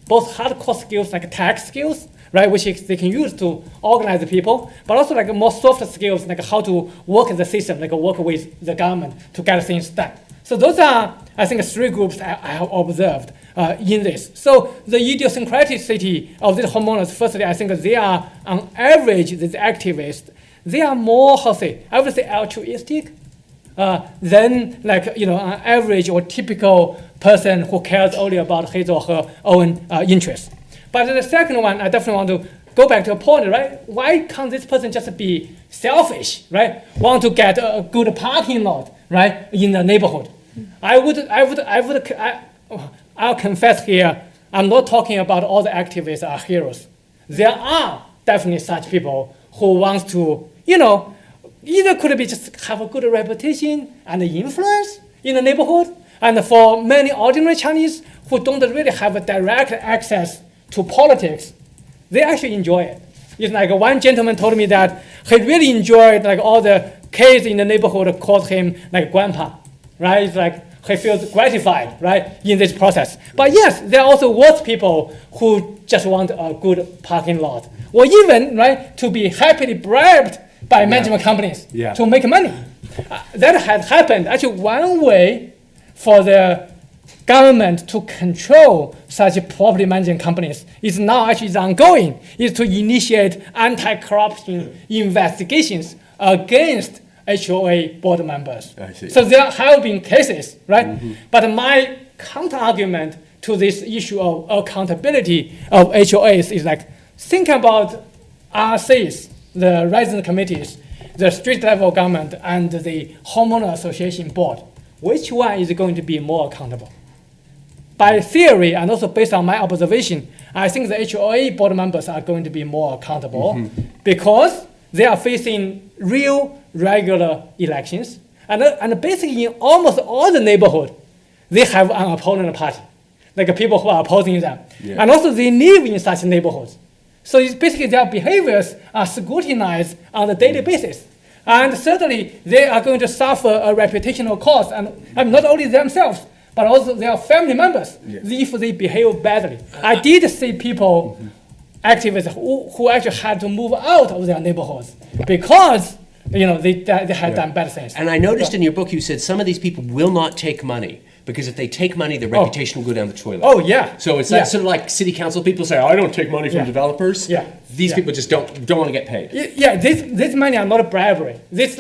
both hardcore skills like tax skills, right, which they can use to organize the people, but also like more soft skills, like how to work in the system, like work with the government to get things done. So those are, I think, 3 groups I have observed in this. So the idiosyncraticity of these homeowners, firstly, I think they are, on average, these activists, they are more, I would say altruistic than an average or typical person who cares only about his or her own interests. But the second one, I definitely want to go back to a point, right? Why can't this person just be selfish, right? Want to get a good parking lot, right, in the neighborhood? I'll confess here, I'm not talking about all the activists are heroes. There are definitely such people who wants to, either could be just have a good reputation and influence in the neighborhood, and for many ordinary Chinese who don't really have a direct access to politics, they actually enjoy it. It's like one gentleman told me that he really enjoyed all the kids in the neighborhood called him grandpa, right? It's like he feels gratified, right, in this process. But yes, there are also worse people who just want a good parking lot, or even, right, to be happily bribed by management companies to make money. That has happened. Actually, one way for the government to control such property management companies is now actually ongoing, is to initiate anti-corruption investigations against HOA board members. I see. So there have been cases, right? Mm-hmm. But my counter-argument to this issue of accountability of HOAs is think about RCs, the resident committees, the street level government, and the homeowner association board. Which one is going to be more accountable? By theory, and also based on my observation, I think the HOA board members are going to be more accountable because they are facing real, regular elections. And basically, in almost all the neighborhood, they have an opponent party, people who are opposing them. Yeah. And also, they live in such neighborhoods. So it's basically their behaviors are scrutinized on a daily basis. And certainly, they are going to suffer a reputational cost, and not only themselves, but also their family members, if they behave badly. I did see people, activists, who actually had to move out of their neighborhoods because they had done bad things. And I noticed in your book you said some of these people will not take money because if they take money, their reputation will go down the toilet. Oh, yeah. So it's sort of like city council people say, I don't take money from developers. Yeah. These people just don't want to get paid. Yeah, this money are not bribery. This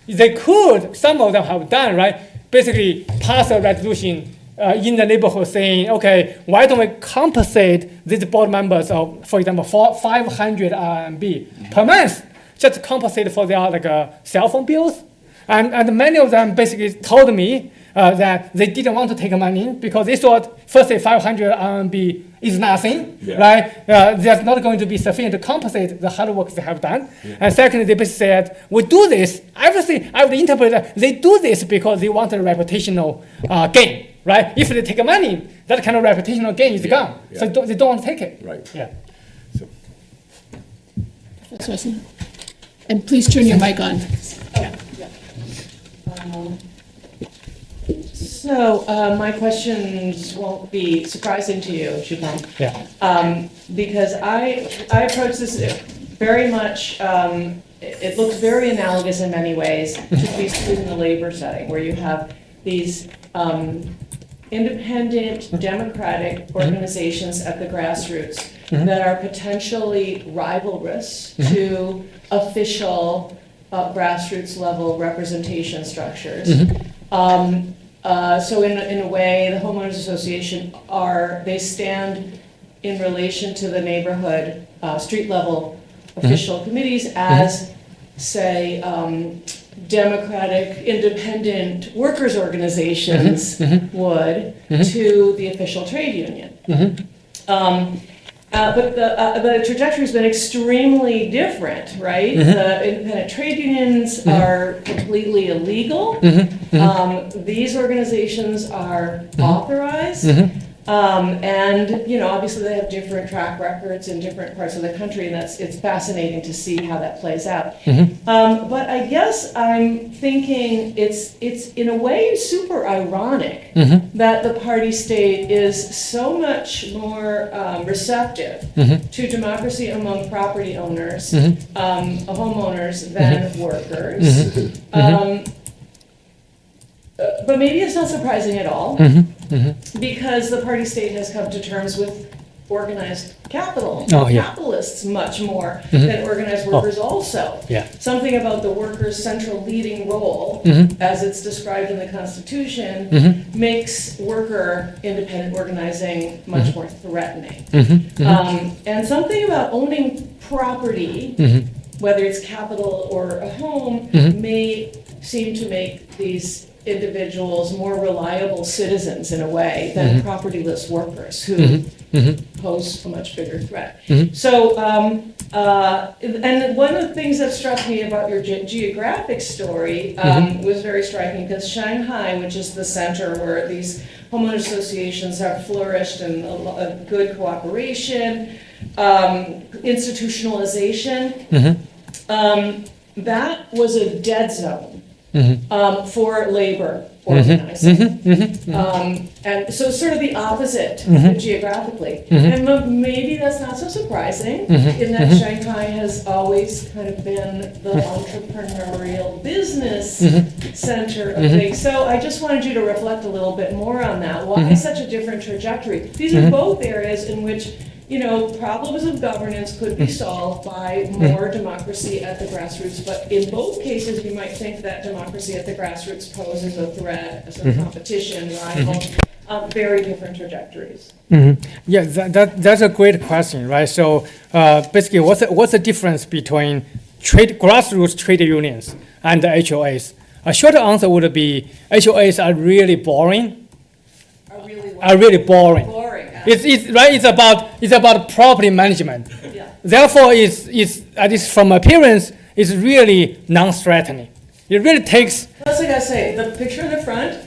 they could, some of them have done, right? Basically pass a resolution in the neighborhood saying, okay, why don't we compensate these board members of, for example, 500 RMB per month, just compensate for their cell phone bills. And many of them basically told me that they didn't want to take money because they thought, firstly, 500 RMB is nothing, right? There's not going to be sufficient to compensate the hard work they have done. And secondly, they basically said, we do this, I would interpret that they do this because they want a reputational gain, right? If they take money, that kind of reputational gain is gone. So they don't want to take it. Right. Yeah. So, That's awesome. And please turn your mic on. So my questions won't be surprising to you, Shitong. Yeah. Because I approach this very much, it looks very analogous in many ways to be seen in the labor setting, where you have these independent, democratic organizations at the grassroots that are potentially rivalrous to official grassroots level representation structures. So in a way, the homeowners association they stand in relation to the neighborhood street level official committees as, say, democratic independent workers organizations would to the official trade union. But the trajectory has been extremely different, right? The independent trade unions are completely illegal. These organizations are authorized. And, you know, obviously they have different track records in different parts of the country, and it's fascinating to see how that plays out. But I guess I'm thinking it's in a way super ironic that the party state is so much more receptive to democracy among property owners, homeowners, than workers. But maybe it's not surprising at all, because the party state has come to terms with organized capital, capitalists much more than organized workers also. Something about the workers' central leading role, as it's described in the Constitution, makes worker independent organizing much more threatening. And something about owning property, whether it's capital or a home, may seem to make these individuals more reliable citizens in a way than propertyless workers who pose a much bigger threat. So, and one of the things that struck me about your geographic story was very striking, because Shanghai, which is the center where these homeowner associations have flourished and a good cooperation, institutionalization, that was a dead zone. For labor organizing. And so it's sort of the opposite geographically. And maybe that's not so surprising in that Shanghai has always kind of been the entrepreneurial business center of things. So I just wanted you to reflect a little bit more on that. Why such a different trajectory? These are both areas in which, you know, problems of governance could be solved by more democracy at the grassroots, but in both cases, you might think that democracy at the grassroots poses a threat, a sort of competition, rival, very different trajectories. Yeah, that's a great question, right? So basically, what's the difference between grassroots trade unions and the HOAs? A short answer would be HOAs are really boring. Are really boring. It's about property management. Therefore, it's at least from appearance, it's really non-threatening. It really takes. Plus, I gotta say, the picture in the front,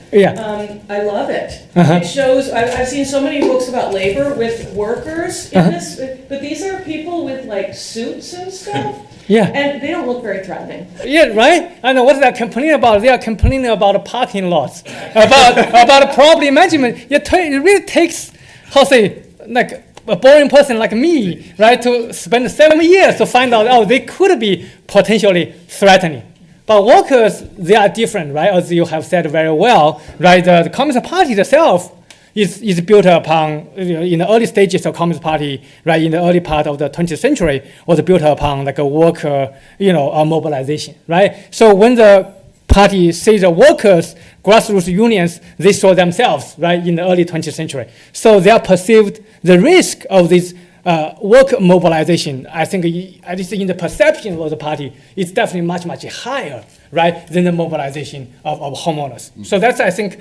I love it. It shows. I've seen so many books about labor with workers in this, but these are people with like suits and stuff. And they don't look very threatening. Yeah, right? And what they're complaining about, they are complaining about parking lots, about property management. It really takes, like a boring person like me, right, to spend 7 years to find out, they could be potentially threatening. But workers, they are different, right? As you have said very well, right? The Communist Party itself is built upon, in the early stages of Communist Party, right, in the early part of the 20th century, was built upon like a worker, mobilization, right? So when the party sees the workers, grassroots unions, they saw themselves, right, in the early 20th century. So they are perceived the risk of this work mobilization, I think, at least in the perception of the party, is definitely much, much higher, right, than the mobilization of homeowners. So that's, I think,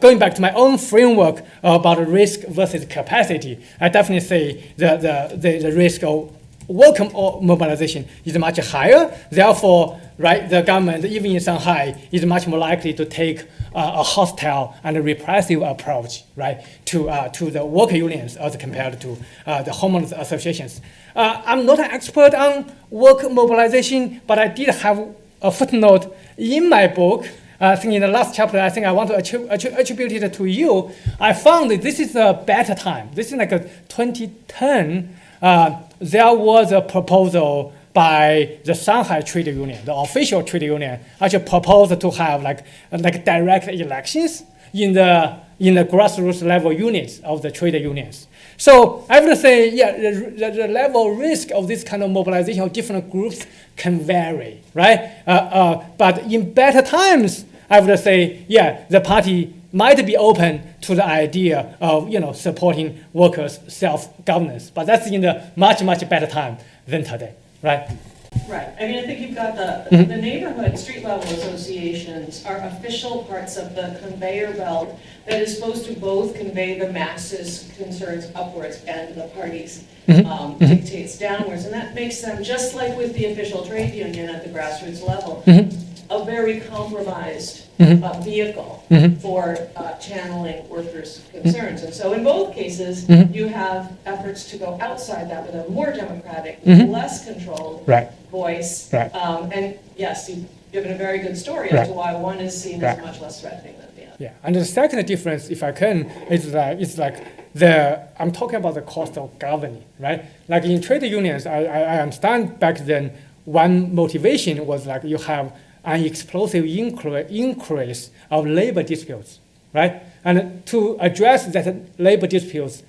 going back to my own framework about risk versus capacity, I definitely say the risk of worker mobilization is much higher. Therefore, right, the government, even in Shanghai, is much more likely to take a hostile and a repressive approach, right, to the worker unions as compared to the homeowners associations. I'm not an expert on worker mobilization, but I did have a footnote in my book. I think in the last chapter, I think I want to attribute it to you. I found that this is a better time. This is like a 2010. There was a proposal by the Shanghai Trade Union, the official trade union, actually proposed to have like direct elections in the grassroots level units of the trade unions. So I would say, yeah, the level risk of this kind of mobilization of different groups can vary, right? But in better times, I would say, yeah, the party might be open to the idea of supporting workers' self-governance, but that's in a much better time than today, right? Right. I mean, I think you've got the neighborhood street level associations are official parts of the conveyor belt that is supposed to both convey the masses' concerns upwards and the party's dictates downwards. And that makes them, just like with the official trade union at the grassroots level, a very compromised vehicle for channeling workers' concerns. And so in both cases, you have efforts to go outside that with a more democratic, less controlled voice. And yes, you've given a very good story as to why one is seen as much less threatening than the other. Yeah, and the second difference, if I can, is that it's like I'm talking about the cost of governing, right? Like in trade unions, I understand back then one motivation was like you have an explosive increase of labor disputes, right? And to address that labor disputes,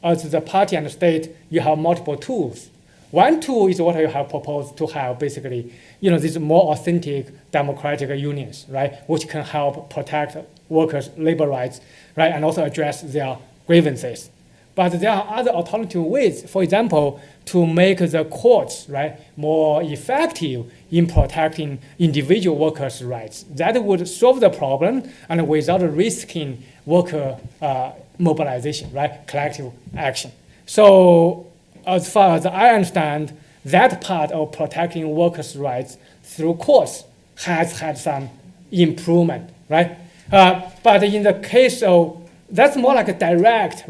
as the party and the state, you have multiple tools. One tool is what you have proposed to have basically, these more authentic democratic unions, right? Which can help protect workers' labor rights, right? And also address their grievances. But there are other alternative ways, for example, to make the courts, right, more effective in protecting individual workers' rights. That would solve the problem and without risking worker mobilization, right, collective action. So as far as I understand, that part of protecting workers' rights through courts has had some improvement, right? But in the case of, that's more like a direct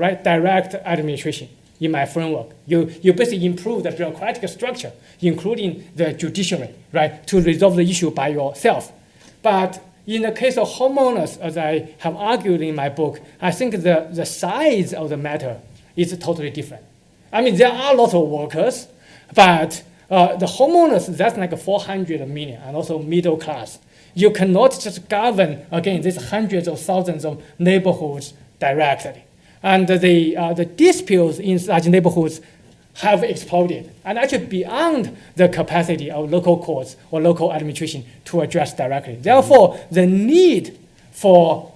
administration in my framework. You basically improve the bureaucratic structure, including the judiciary, right, to resolve the issue by yourself. But in the case of homeowners, as I have argued in my book, I think the size of the matter is totally different. I mean, there are lots of workers, but the homeowners, that's like 400 million, and also middle class. You cannot just govern, again, these hundreds of thousands of neighborhoods directly. And the disputes in such neighborhoods have exploded, and actually beyond the capacity of local courts or local administration to address directly. Therefore, the need for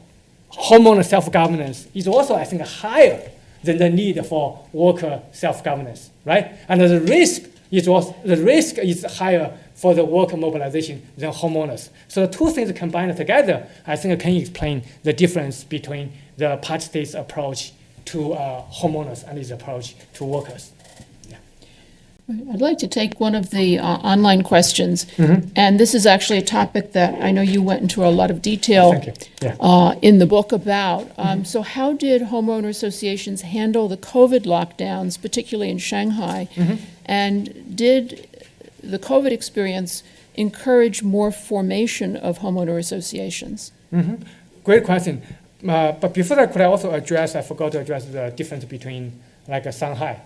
homeowner self-governance is also, I think, higher than the need for worker self-governance, right? And the risk is higher for the worker mobilization than homeowners. So the two things combined together, I think, can explain the difference between the party state's approach to homeowners and its approach to workers. I'd like to take one of the online questions, and this is actually a topic that I know you went into a lot of detail in the book about. So how did homeowner associations handle the COVID lockdowns, particularly in Shanghai? And did the COVID experience encourage more formation of homeowner associations? Great question. But before that, could I also address, I forgot to address the difference between like Shanghai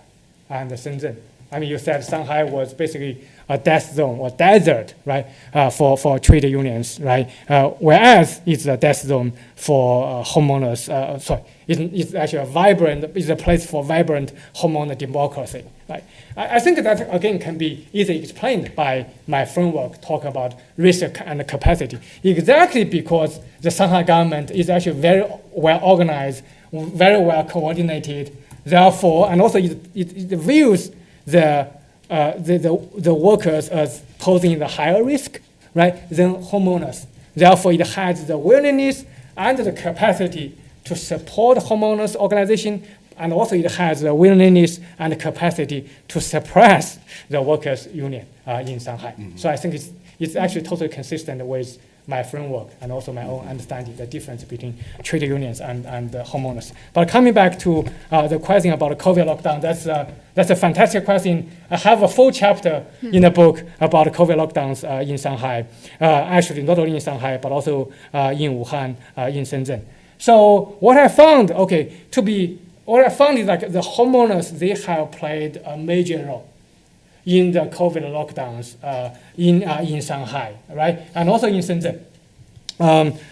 and Shenzhen. I mean, you said Shanghai was basically a death zone or desert, right, for trade unions, right? Whereas it's a death zone for homeowners. It's actually it's a place for vibrant homeowner democracy, right? I think that, again, can be easily explained by my framework, talk about risk and capacity. Exactly because the Shanghai government is actually very well organized, very well coordinated, therefore, and also it views the workers as posing the higher risk, right, than homeowners. Therefore, it has the willingness and the capacity to support homeowners organization and also it has the willingness and capacity to suppress the workers' union in Shanghai. So I think it's actually totally consistent with my framework and also my own understanding, the difference between trade unions and the homeowners. But coming back to the question about the COVID lockdown, that's a fantastic question. I have a full chapter in the book about COVID lockdowns in Shanghai. Actually, not only in Shanghai, but also in Wuhan, in Shenzhen. So what I found, is like the homeowners, they have played a major role in the COVID lockdowns in Shanghai, right? And also in Shenzhen,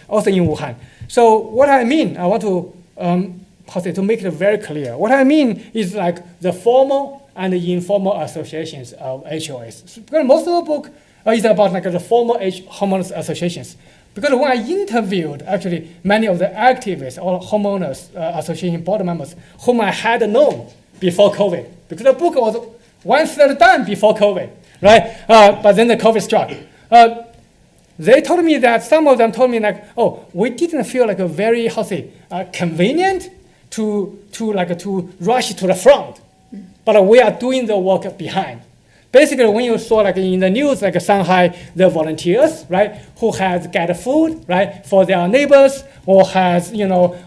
also in Wuhan. So what I mean, I want to to make it very clear. What I mean is like the formal and the informal associations of HOAs. Because most of the book is about like the formal homeowners associations. Because when I interviewed actually many of the activists or homeowners association board members whom I had known before COVID, because the book was 1/3 done before COVID, right? But then the COVID struck. They told me that some of them told me like, oh, we didn't feel like a very convenient to rush to the front, but we are doing the work behind. Basically, when you saw like in the news, like Shanghai, the volunteers, right, who has gathered food, right, for their neighbors, or has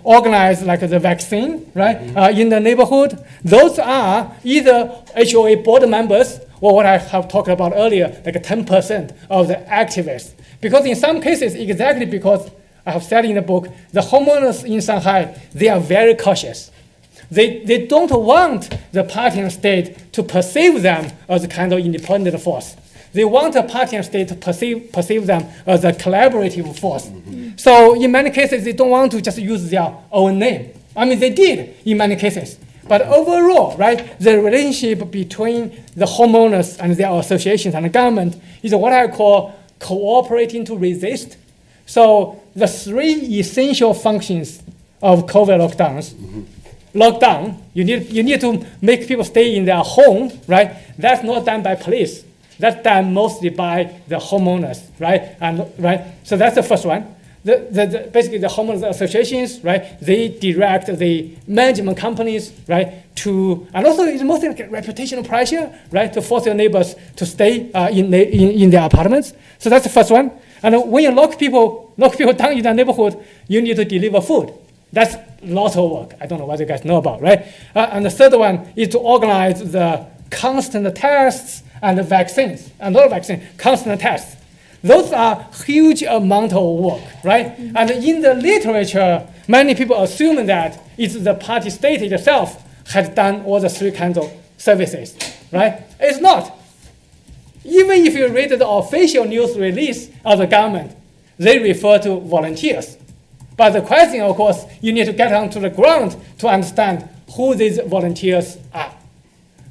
organized like the vaccine, right, in the neighborhood, those are either HOA board members or what I have talked about earlier, like 10% of the activists. Because in some cases, exactly because I have said in the book, the homeowners in Shanghai, they are very cautious. They don't want the party and state to perceive them as a kind of independent force. They want the party and state to perceive them as a collaborative force. Mm-hmm. So in many cases, they don't want to just use their own name. I mean, they did in many cases. But overall, right, the relationship between the homeowners and their associations and the government is what I call cooperating to resist. So the three essential functions of COVID lockdowns. Mm-hmm. Lockdown, you need to make people stay in their home, right? That's not done by police. That's done mostly by the homeowners, right? So that's the first one. Basically the homeowners associations, right? They direct the management companies, right? And also it's mostly like reputational pressure, right? To force your neighbors to stay in their apartments. So that's the first one. And when you lock people down in their neighborhood, you need to deliver food. That's lots of work. I don't know what you guys know about, right? And the third one is to organize the constant tests and the vaccines, and not vaccine, constant tests. Those are huge amount of work, right? Mm-hmm. And in the literature, many people assume that it's the party state itself has done all the three kinds of services, right? It's not. Even if you read the official news release of the government, they refer to volunteers. But the question, of course, you need to get onto the ground to understand who these volunteers are.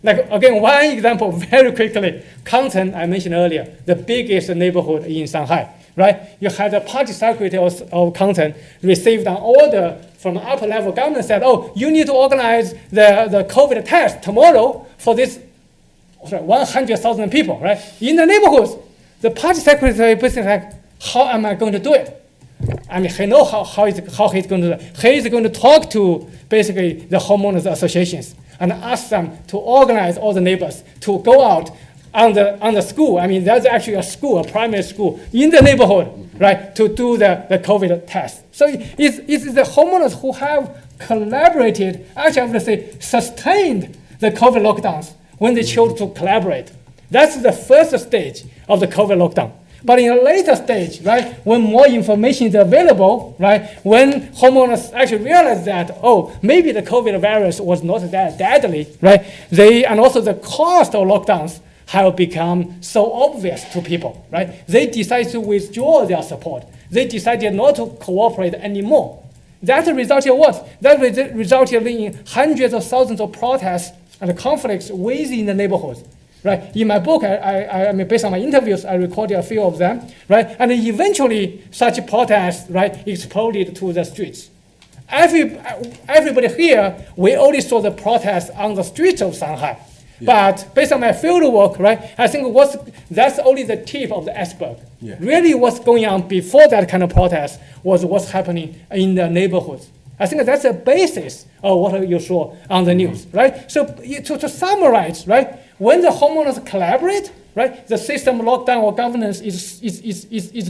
Like, again, one example very quickly, Canton, I mentioned earlier, the biggest neighborhood in Shanghai, right? You had the party secretary of Canton received an order from the upper level government said, oh, you need to organize the COVID test tomorrow for this 100,000 people, right? In the neighborhoods, the party secretary basically like, how am I going to do it? I mean, he knows how he's going to do it. He is going to talk to basically the homeowners associations and ask them to organize all the neighbors to go out on the school. I mean, there's actually a school, a primary school in the neighborhood, right, to do the COVID test. So it's the homeowners who have collaborated, actually I would say sustained the COVID lockdowns when they chose to collaborate. That's the first stage of the COVID lockdown. But in a later stage, right, when more information is available, right, when homeowners actually realize that, oh, maybe the COVID virus was not that deadly, right, and also the cost of lockdowns have become so obvious to people, right? They decided to withdraw their support. They decided not to cooperate anymore. That resulted in what? That resulted in hundreds of thousands of protests and conflicts within the neighborhoods. Right. In my book, I mean, based on my interviews, I recorded a few of them, right? And eventually, such protests, right, exploded to the streets. Everybody here, we only saw the protests on the streets of Shanghai. Yeah. But based on my field work, right, I think that's only the tip of the iceberg. Yeah. Really, what's going on before that kind of protest was what's happening in the neighborhoods. I think that's the basis of what you saw on the news, right? So to summarize, right, when the homeowners collaborate, right, the system lockdown or governance is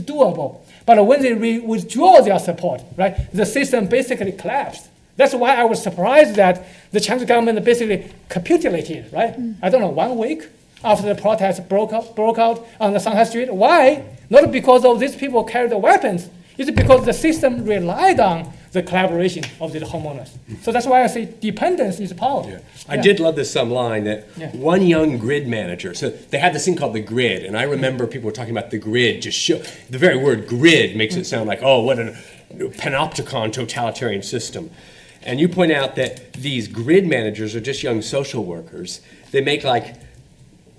doable. But when they withdraw their support, right, the system basically collapsed. That's why I was surprised that the Chinese government basically capitulated, right? I don't know, 1 week after the protests broke out on the Shanghai street. Why? Not because of these people carried the weapons. It's because the system relied on the collaboration of the homeowners. So that's why I say dependence is power. Yeah. I did love this some line that one young grid manager, so they had this thing called the grid, and I remember people were talking about the grid, the very word grid makes it sound like, oh, what a panopticon totalitarian system. And you point out that these grid managers are just young social workers. They make like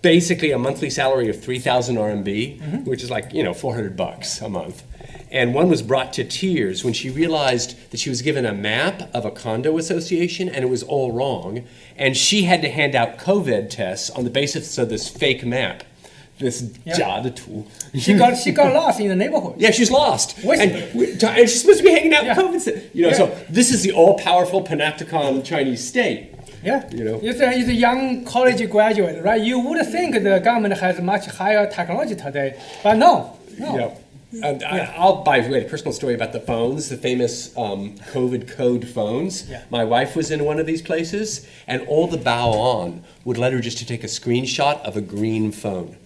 basically a monthly salary of 3,000 RMB, which is like, $400 a month. And one was brought to tears when she realized that she was given a map of a condo association and it was all wrong. And she had to hand out COVID tests on the basis of this fake map. This jade tool. She got lost in the neighborhood. Yeah, she's lost. And she's supposed to be hanging out with COVID. So this is the all-powerful panopticon Chinese state. Yeah, it's a young college graduate, right? You would think the government has much higher technology today, but no. Yeah. And I'll by the way, a personal story about the phones, the famous COVID code phones. Yeah. My wife was in one of these places, and all the bow-on would let her just to take a screenshot of a green phone.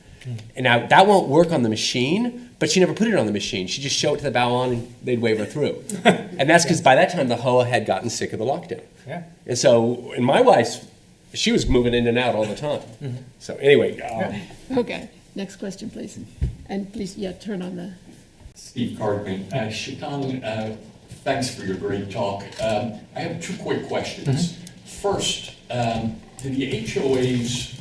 And now that won't work on the machine, but she never put it on the machine. She just showed it to the bow-on, and they'd wave her through. And that's because by that time the HOA had gotten sick of the lockdown. Yeah. And so, and my wife's, she was moving in and out all the time. So anyway. Okay, next question, please. And please, turn on the... Steve Cardman. Shitong, thanks for your great talk. I have 2 quick questions. First, do the HOAs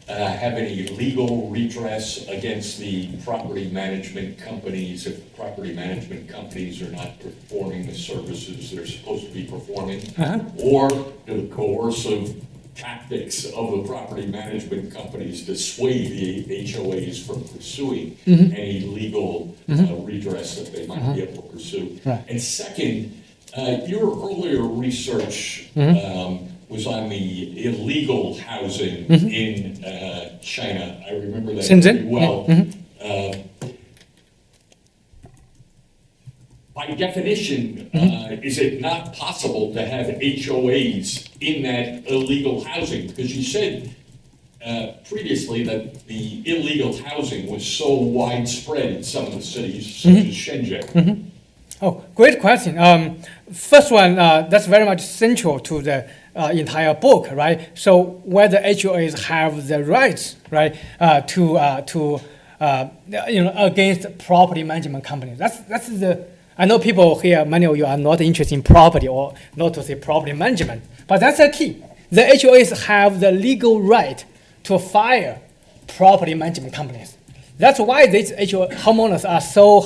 have any legal redress against the property management companies if property management companies are not performing the services they're supposed to be performing? Or do the coercive tactics of the property management companies dissuade the HOAs from pursuing any legal redress that they might be able to pursue? Right. And second, your earlier research was on the illegal housing in China. I remember that very well. By definition, is it not possible to have HOAs in that illegal housing? Because you said previously that the illegal housing was so widespread in some of the cities, such as Shenzhen. Oh, great question. First one, that's very much central to the entire book, right? So whether HOAs have the rights, right, against property management companies. That's the. I know people here, many of you are not interested in property or not to say property management, but that's the key. The HOAs have the legal right to fire property management companies. That's why these homeowners are so,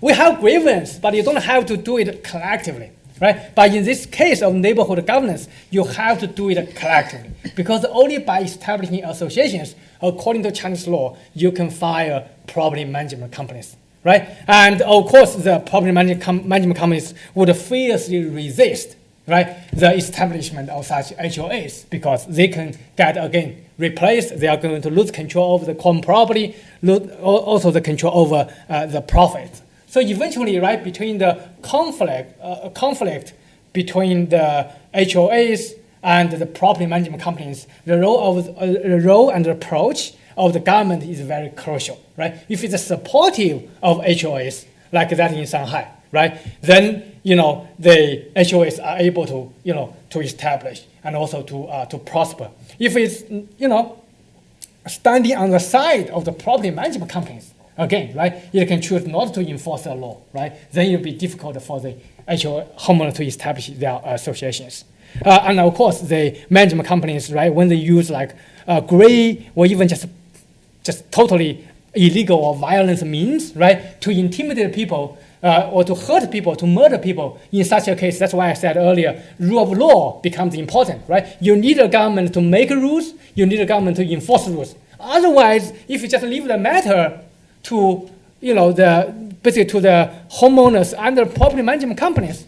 we have grievance, but you don't have to do it collectively, right? But in this case of neighborhood governance, you have to do it collectively because only by establishing associations, according to Chinese law, you can fire property management companies, right? And of course, the property management companies would fiercely resist, right, the establishment of such HOAs because they can get, again, replaced. They are going to lose control over the common property, also the control over the profit. So eventually, right, between the conflict between the HOAs and the property management companies, the role and the approach of the government is very crucial, right? If it's supportive of HOAs, like that in Shanghai, right, then the HOAs are able to to establish and also to prosper. If it's standing on the side of the property management companies, again, right, it can choose not to enforce the law, right? Then it will be difficult for the homeowner to establish their associations. And of course, the management companies, right, when they use like gray or even just totally illegal or violent means, right, to intimidate people or to hurt people, to murder people, in such a case, that's why I said earlier, rule of law becomes important, right? You need a government to make rules, you need a government to enforce rules. Otherwise, if you just leave the matter to, basically to the homeowners and the property management companies,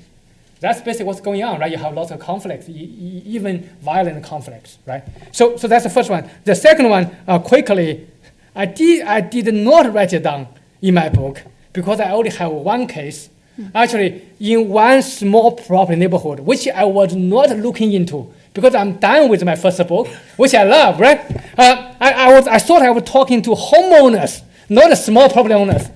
That's basically what's going on, right? You have lots of conflicts, even violent conflicts, right? So that's the first one. The second one, quickly, I did not write it down in my book because I only have one case, actually in one small property neighborhood, which I was not looking into because I'm done with my first book, which I love, right? I thought I was talking to homeowners, not small property owners.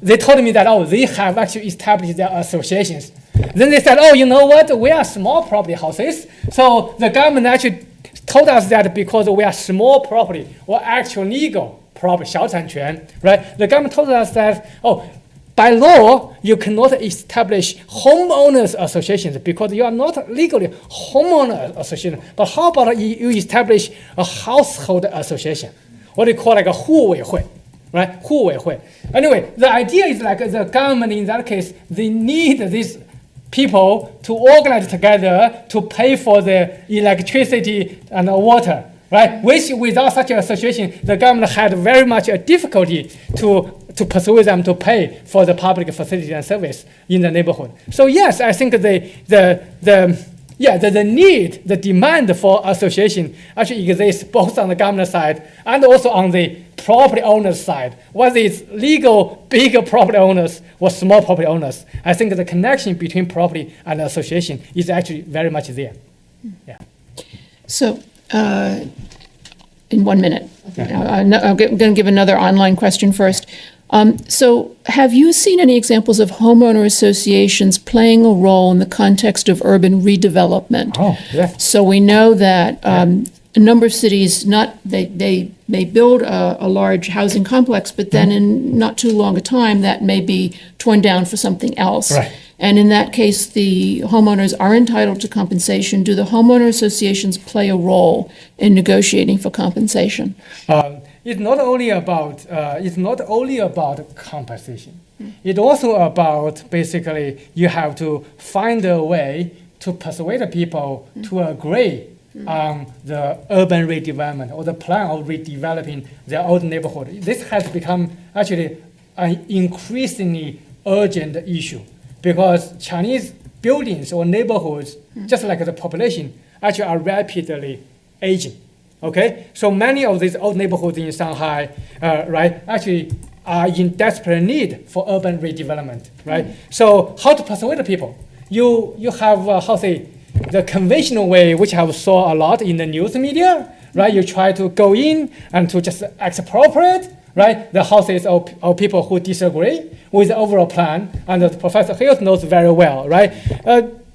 They told me that, they have actually established their associations. Then they said, you know what? We are small property houses. So the government actually told us that because we are small property or actual legal property, 小产权, right? The government told us that, by law, you cannot establish homeowners associations because you are not legally homeowner association. But how about you establish a household association? What they call like a 户委会, right? 户委会. Anyway, the idea is like the government in that case, they need these people to organize together to pay for the electricity and the water, right? Which without such an association, the government had very much a difficulty to persuade them to pay for the public facility and service in the neighborhood. So yes, I think the need, the demand for association actually exists both on the government side and also on the property owners side, whether it's legal bigger property owners or small property owners. I think the connection between property and association is actually very much there. Yeah. So, in 1 minute, I'm going to give another online question first. So have you seen any examples of homeowner associations playing a role in the context of urban redevelopment? Oh, yeah. So we know that a number of cities, they build a large housing complex, but then in not too long a time, that may be torn down for something else. Right. And in that case, the homeowners are entitled to compensation. Do the homeowner associations play a role in negotiating for compensation? It's not only about compensation. It's also about basically you have to find a way to persuade people to agree on the urban redevelopment or the plan of redeveloping their old neighborhood. This has become actually an increasingly urgent issue because Chinese buildings or neighborhoods, just like the population, actually are rapidly aging. Okay, so many of these old neighborhoods in Shanghai, right, actually are in desperate need for urban redevelopment, right? So how to persuade the people? You have the conventional way, which I saw a lot in the news media, right? You try to go in and to just expropriate, right, the houses of people who disagree with the overall plan, and Professor Hills knows very well, right?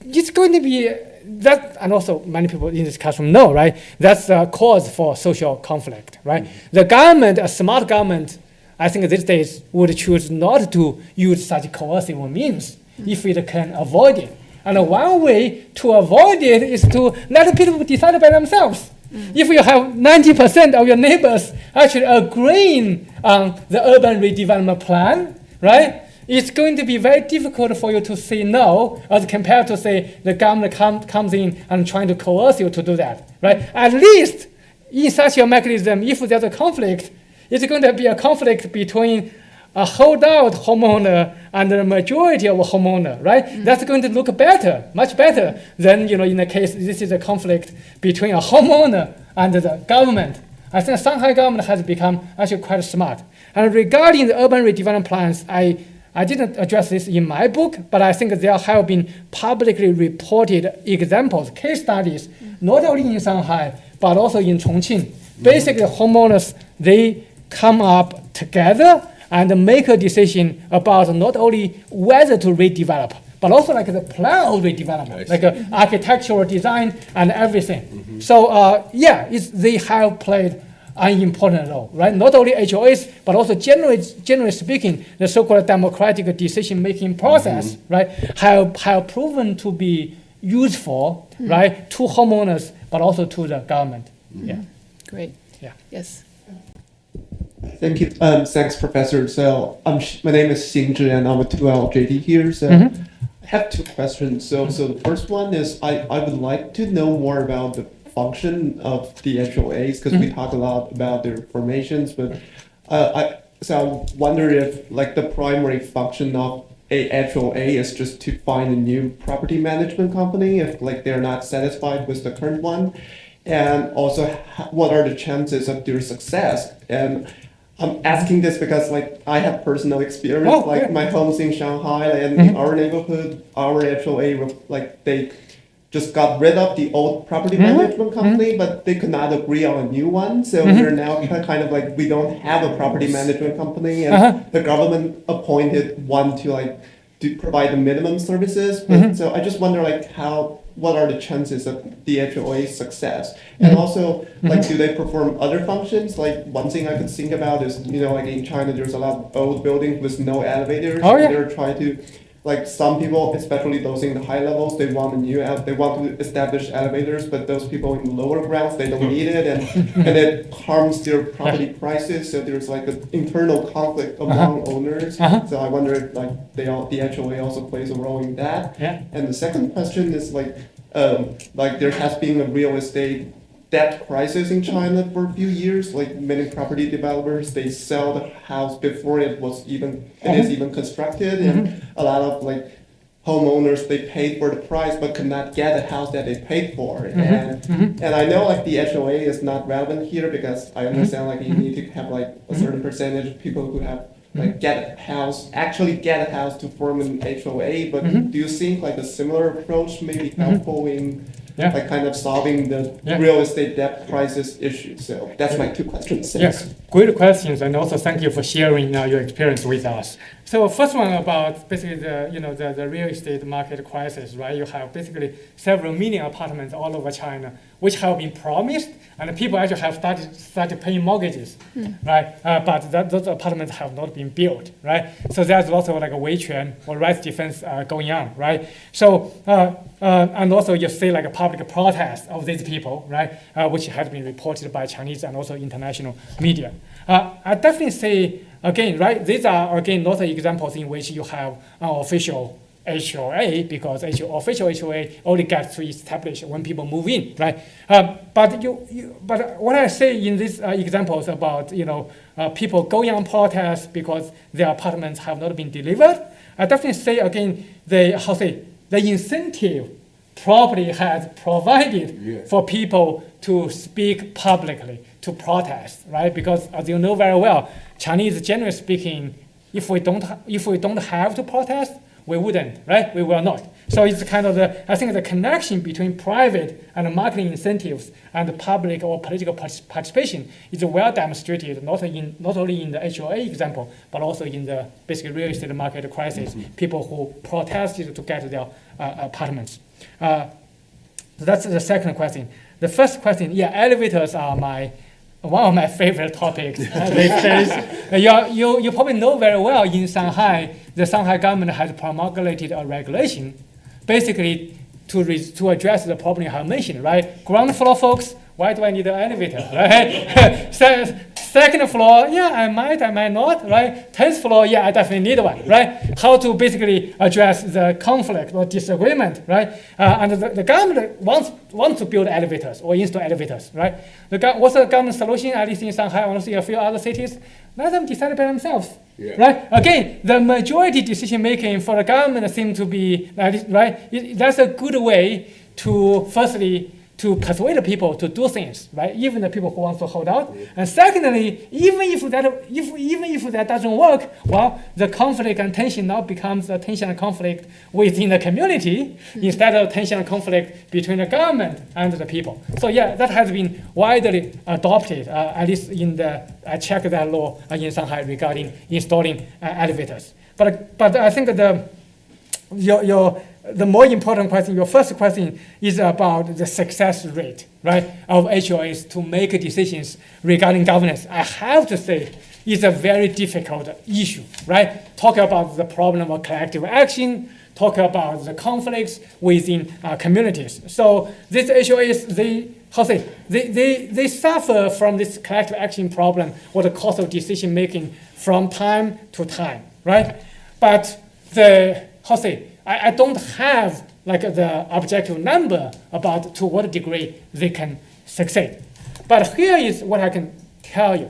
It's going to be that, and also many people in this classroom know, right? That's a cause for social conflict, right? The government, a smart government, I think these days would choose not to use such coercive means if it can avoid it. And one way to avoid it is to let people decide by themselves. If you have 90% of your neighbors actually agreeing on the urban redevelopment plan, right? It's going to be very difficult for you to say no as compared to say the government comes in and trying to coerce you to do that, right? At least in such a mechanism, if there's a conflict, it's going to be a conflict between a holdout homeowner and the majority of a homeowner, right? That's going to look better, much better than, in the case this is a conflict between a homeowner and the government. I think Shanghai government has become actually quite smart. And regarding the urban redevelopment plans, I didn't address this in my book, but I think there have been publicly reported examples, case studies, not only in Shanghai, but also in Chongqing. Basically, homeowners, they come up together and make a decision about not only whether to redevelop, but also like the plan of redevelopment, like architectural design and everything. So they have played an important role, right? Not only HOAs, but also generally speaking, the so-called democratic decision-making process, right, have proven to be useful, right, to homeowners, but also to the government. Yeah. Great. Yeah. Yes. Thank you. Thanks, Professor. So my name is Xing and I'm a 2L JD here. So I have two questions. So the first one is I would like to know more about the function of the HOAs because we talk a lot about their formations, but I wonder if like the primary function of a HOA is just to find a new property management company if like they're not satisfied with the current one? And also, what are the chances of their success? And I'm asking this because like I have personal experience. My home's in Shanghai, and in our neighborhood, our HOA like they just got rid of the old property management company, but they could not agree on a new one. So we're now kind of like, we don't have a property management company, and the government appointed one to like to provide the minimum services. But, so I just wonder like what are the chances of the HOA's success? And also, like, do they perform other functions? Like, one thing I could think about is, like in China, there's a lot of old buildings with no elevators. They're trying to, like, some people, especially those in the high levels, they want to establish elevators, but those people in the lower grounds, they don't need it, and it harms their property prices. So there's like an internal conflict among owners. So I wonder if like the HOA also plays a role in that. And the second question is like there has been a real estate debt crisis in China for a few years. Like many property developers, they sell the house before it is even constructed, and a lot of like homeowners, they paid for the price but could not get a house that they paid for. And I know like the HOA is not relevant here because I understand like you need to have like a certain percentage of people who have like get a house to form an HOA. But do you think like a similar approach may be helpful in like kind of solving the real estate debt crisis issue? So that's my two questions. Thanks. Yes, great questions, and also thank you for sharing your experience with us. So first one about basically the real estate market crisis, right? You have basically several million apartments all over China, which have been promised, and people actually have started paying mortgages, right? But those apartments have not been built, right? So there's also like a weiquan or rights defense going on, right? So and also you see like a public protest of these people, right? Which has been reported by Chinese and also international media. I definitely say, again, right, these are, again, not examples in which you have an official HOA, because official HOA only gets to establish when people move in, right? But what I say in these examples about, people going on protest because their apartments have not been delivered, I definitely say, again, the incentive probably has provided for people to speak publicly, to protest, right? Because as you know very well, Chinese, generally speaking, if we don't have to protest, we wouldn't, right? We will not. So it's kind of I think the connection between private and marketing incentives and public or political participation is well demonstrated, not only in the HOA example, but also in the basically real estate market crisis, people who protested to get their apartments. That's the second question. The first question, elevators are one of my favorite topics these days. You probably know very well in Shanghai, the Shanghai government has promulgated a regulation basically to address the problem you have mentioned, right? Ground floor folks, why do I need an elevator, right? Second floor, I might not, right? 10th floor, I definitely need one, right? How to basically address the conflict or disagreement, right? And the government wants to build elevators or install elevators, right? What's the government solution, at least in Shanghai, honestly, a few other cities? Let them decide by themselves, right? Again, the majority decision making for the government seems to be, right? That's a good way to, firstly, to persuade people to do things, right? Even the people who want to hold out. And secondly, even if that doesn't work, well, the conflict and tension now becomes a tension and conflict within the community instead of tension and conflict between the government and the people. So that has been widely adopted, at least I checked that law in Shanghai regarding installing elevators. But I think the more important question, your first question, is about the success rate, right, of HOAs to make decisions regarding governance. I have to say, it's a very difficult issue, right? Talk about the problem of collective action, talk about the conflicts within communities. So these HOAs, they suffer from this collective action problem or the cost of decision making from time to time, right? But I don't have like the objective number about to what degree they can succeed. But here is what I can tell you.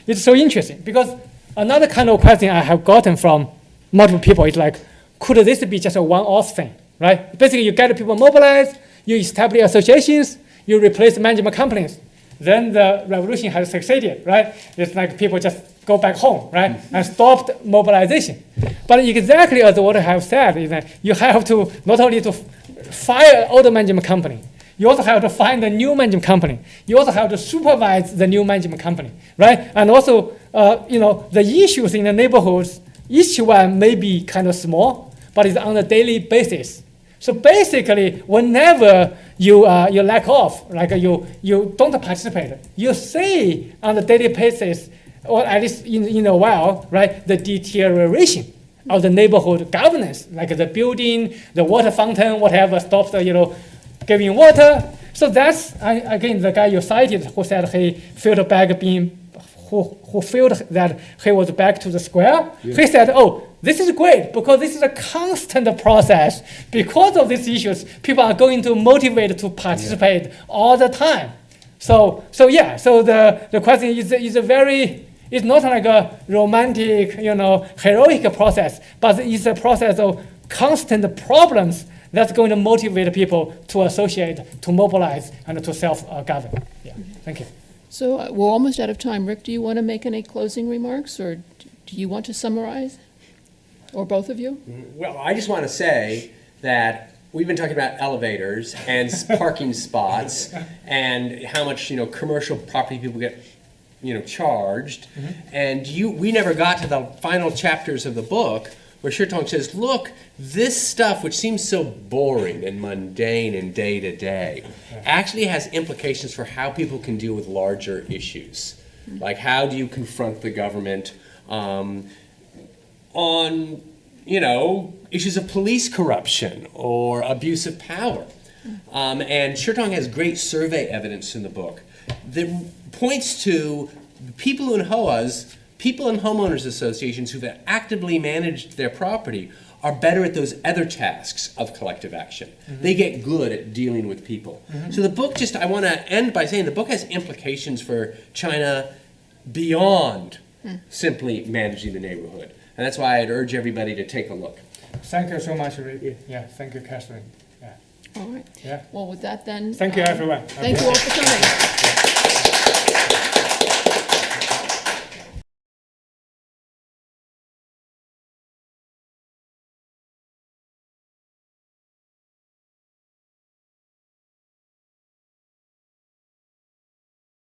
It's so interesting because another kind of question I have gotten from multiple people. It's like, could this be just a one-off thing, right? Basically, you get people mobilized, you establish associations, you replace management companies. Then the revolution has succeeded, right? It's like people just go back home, right? And stopped mobilization. But exactly as what I have said is that you have to not only to fire all the management company, you also have to find a new management company. You also have to supervise the new management company, right? And also, the issues in the neighborhoods, each one may be kind of small, but it's on a daily basis. So basically, whenever you lack off, like you don't participate, you see on the daily basis, or at least in a while, right, the deterioration of the neighborhood governance, like the building, the water fountain, whatever stops giving water. So that's again the guy you cited who said he felt back who felt that he was back to the square. Yeah. He said, "Oh, this is great because this is a constant process. Because of these issues, people are going to motivate to participate all the time." So the question is a very. It's not like a romantic, heroic process, but it's a process of constant problems that's going to motivate people to associate, to mobilize, and to self-govern. Yeah, thank you. So we're almost out of time. Rick, do you want to make any closing remarks, or do you want to summarize? Or both of you? Well, I just want to say that we've been talking about elevators and parking spots and how much, commercial property people get charged. Mm-hmm. And we never got to the final chapters of the book where Shitong says, look, this stuff, which seems so boring and mundane and day to day, actually has implications for how people can deal with larger issues. Mm-hmm. Like, how do you confront the government on, issues of police corruption or abuse of power? And Shitong has great survey evidence in the book that points to people in HOAs, people in homeowners associations who've actively managed their property are better at those other tasks of collective action. Mm-hmm. They get good at dealing with people. Mm-hmm. So the book I want to end by saying the book has implications for China beyond simply managing the neighborhood. And that's why I'd urge everybody to take a look. Thank you so much, Rick. Yeah, thank you, Catherine. Yeah. All right. Yeah. Well, with that then. Thank you, everyone. Thank you all for coming.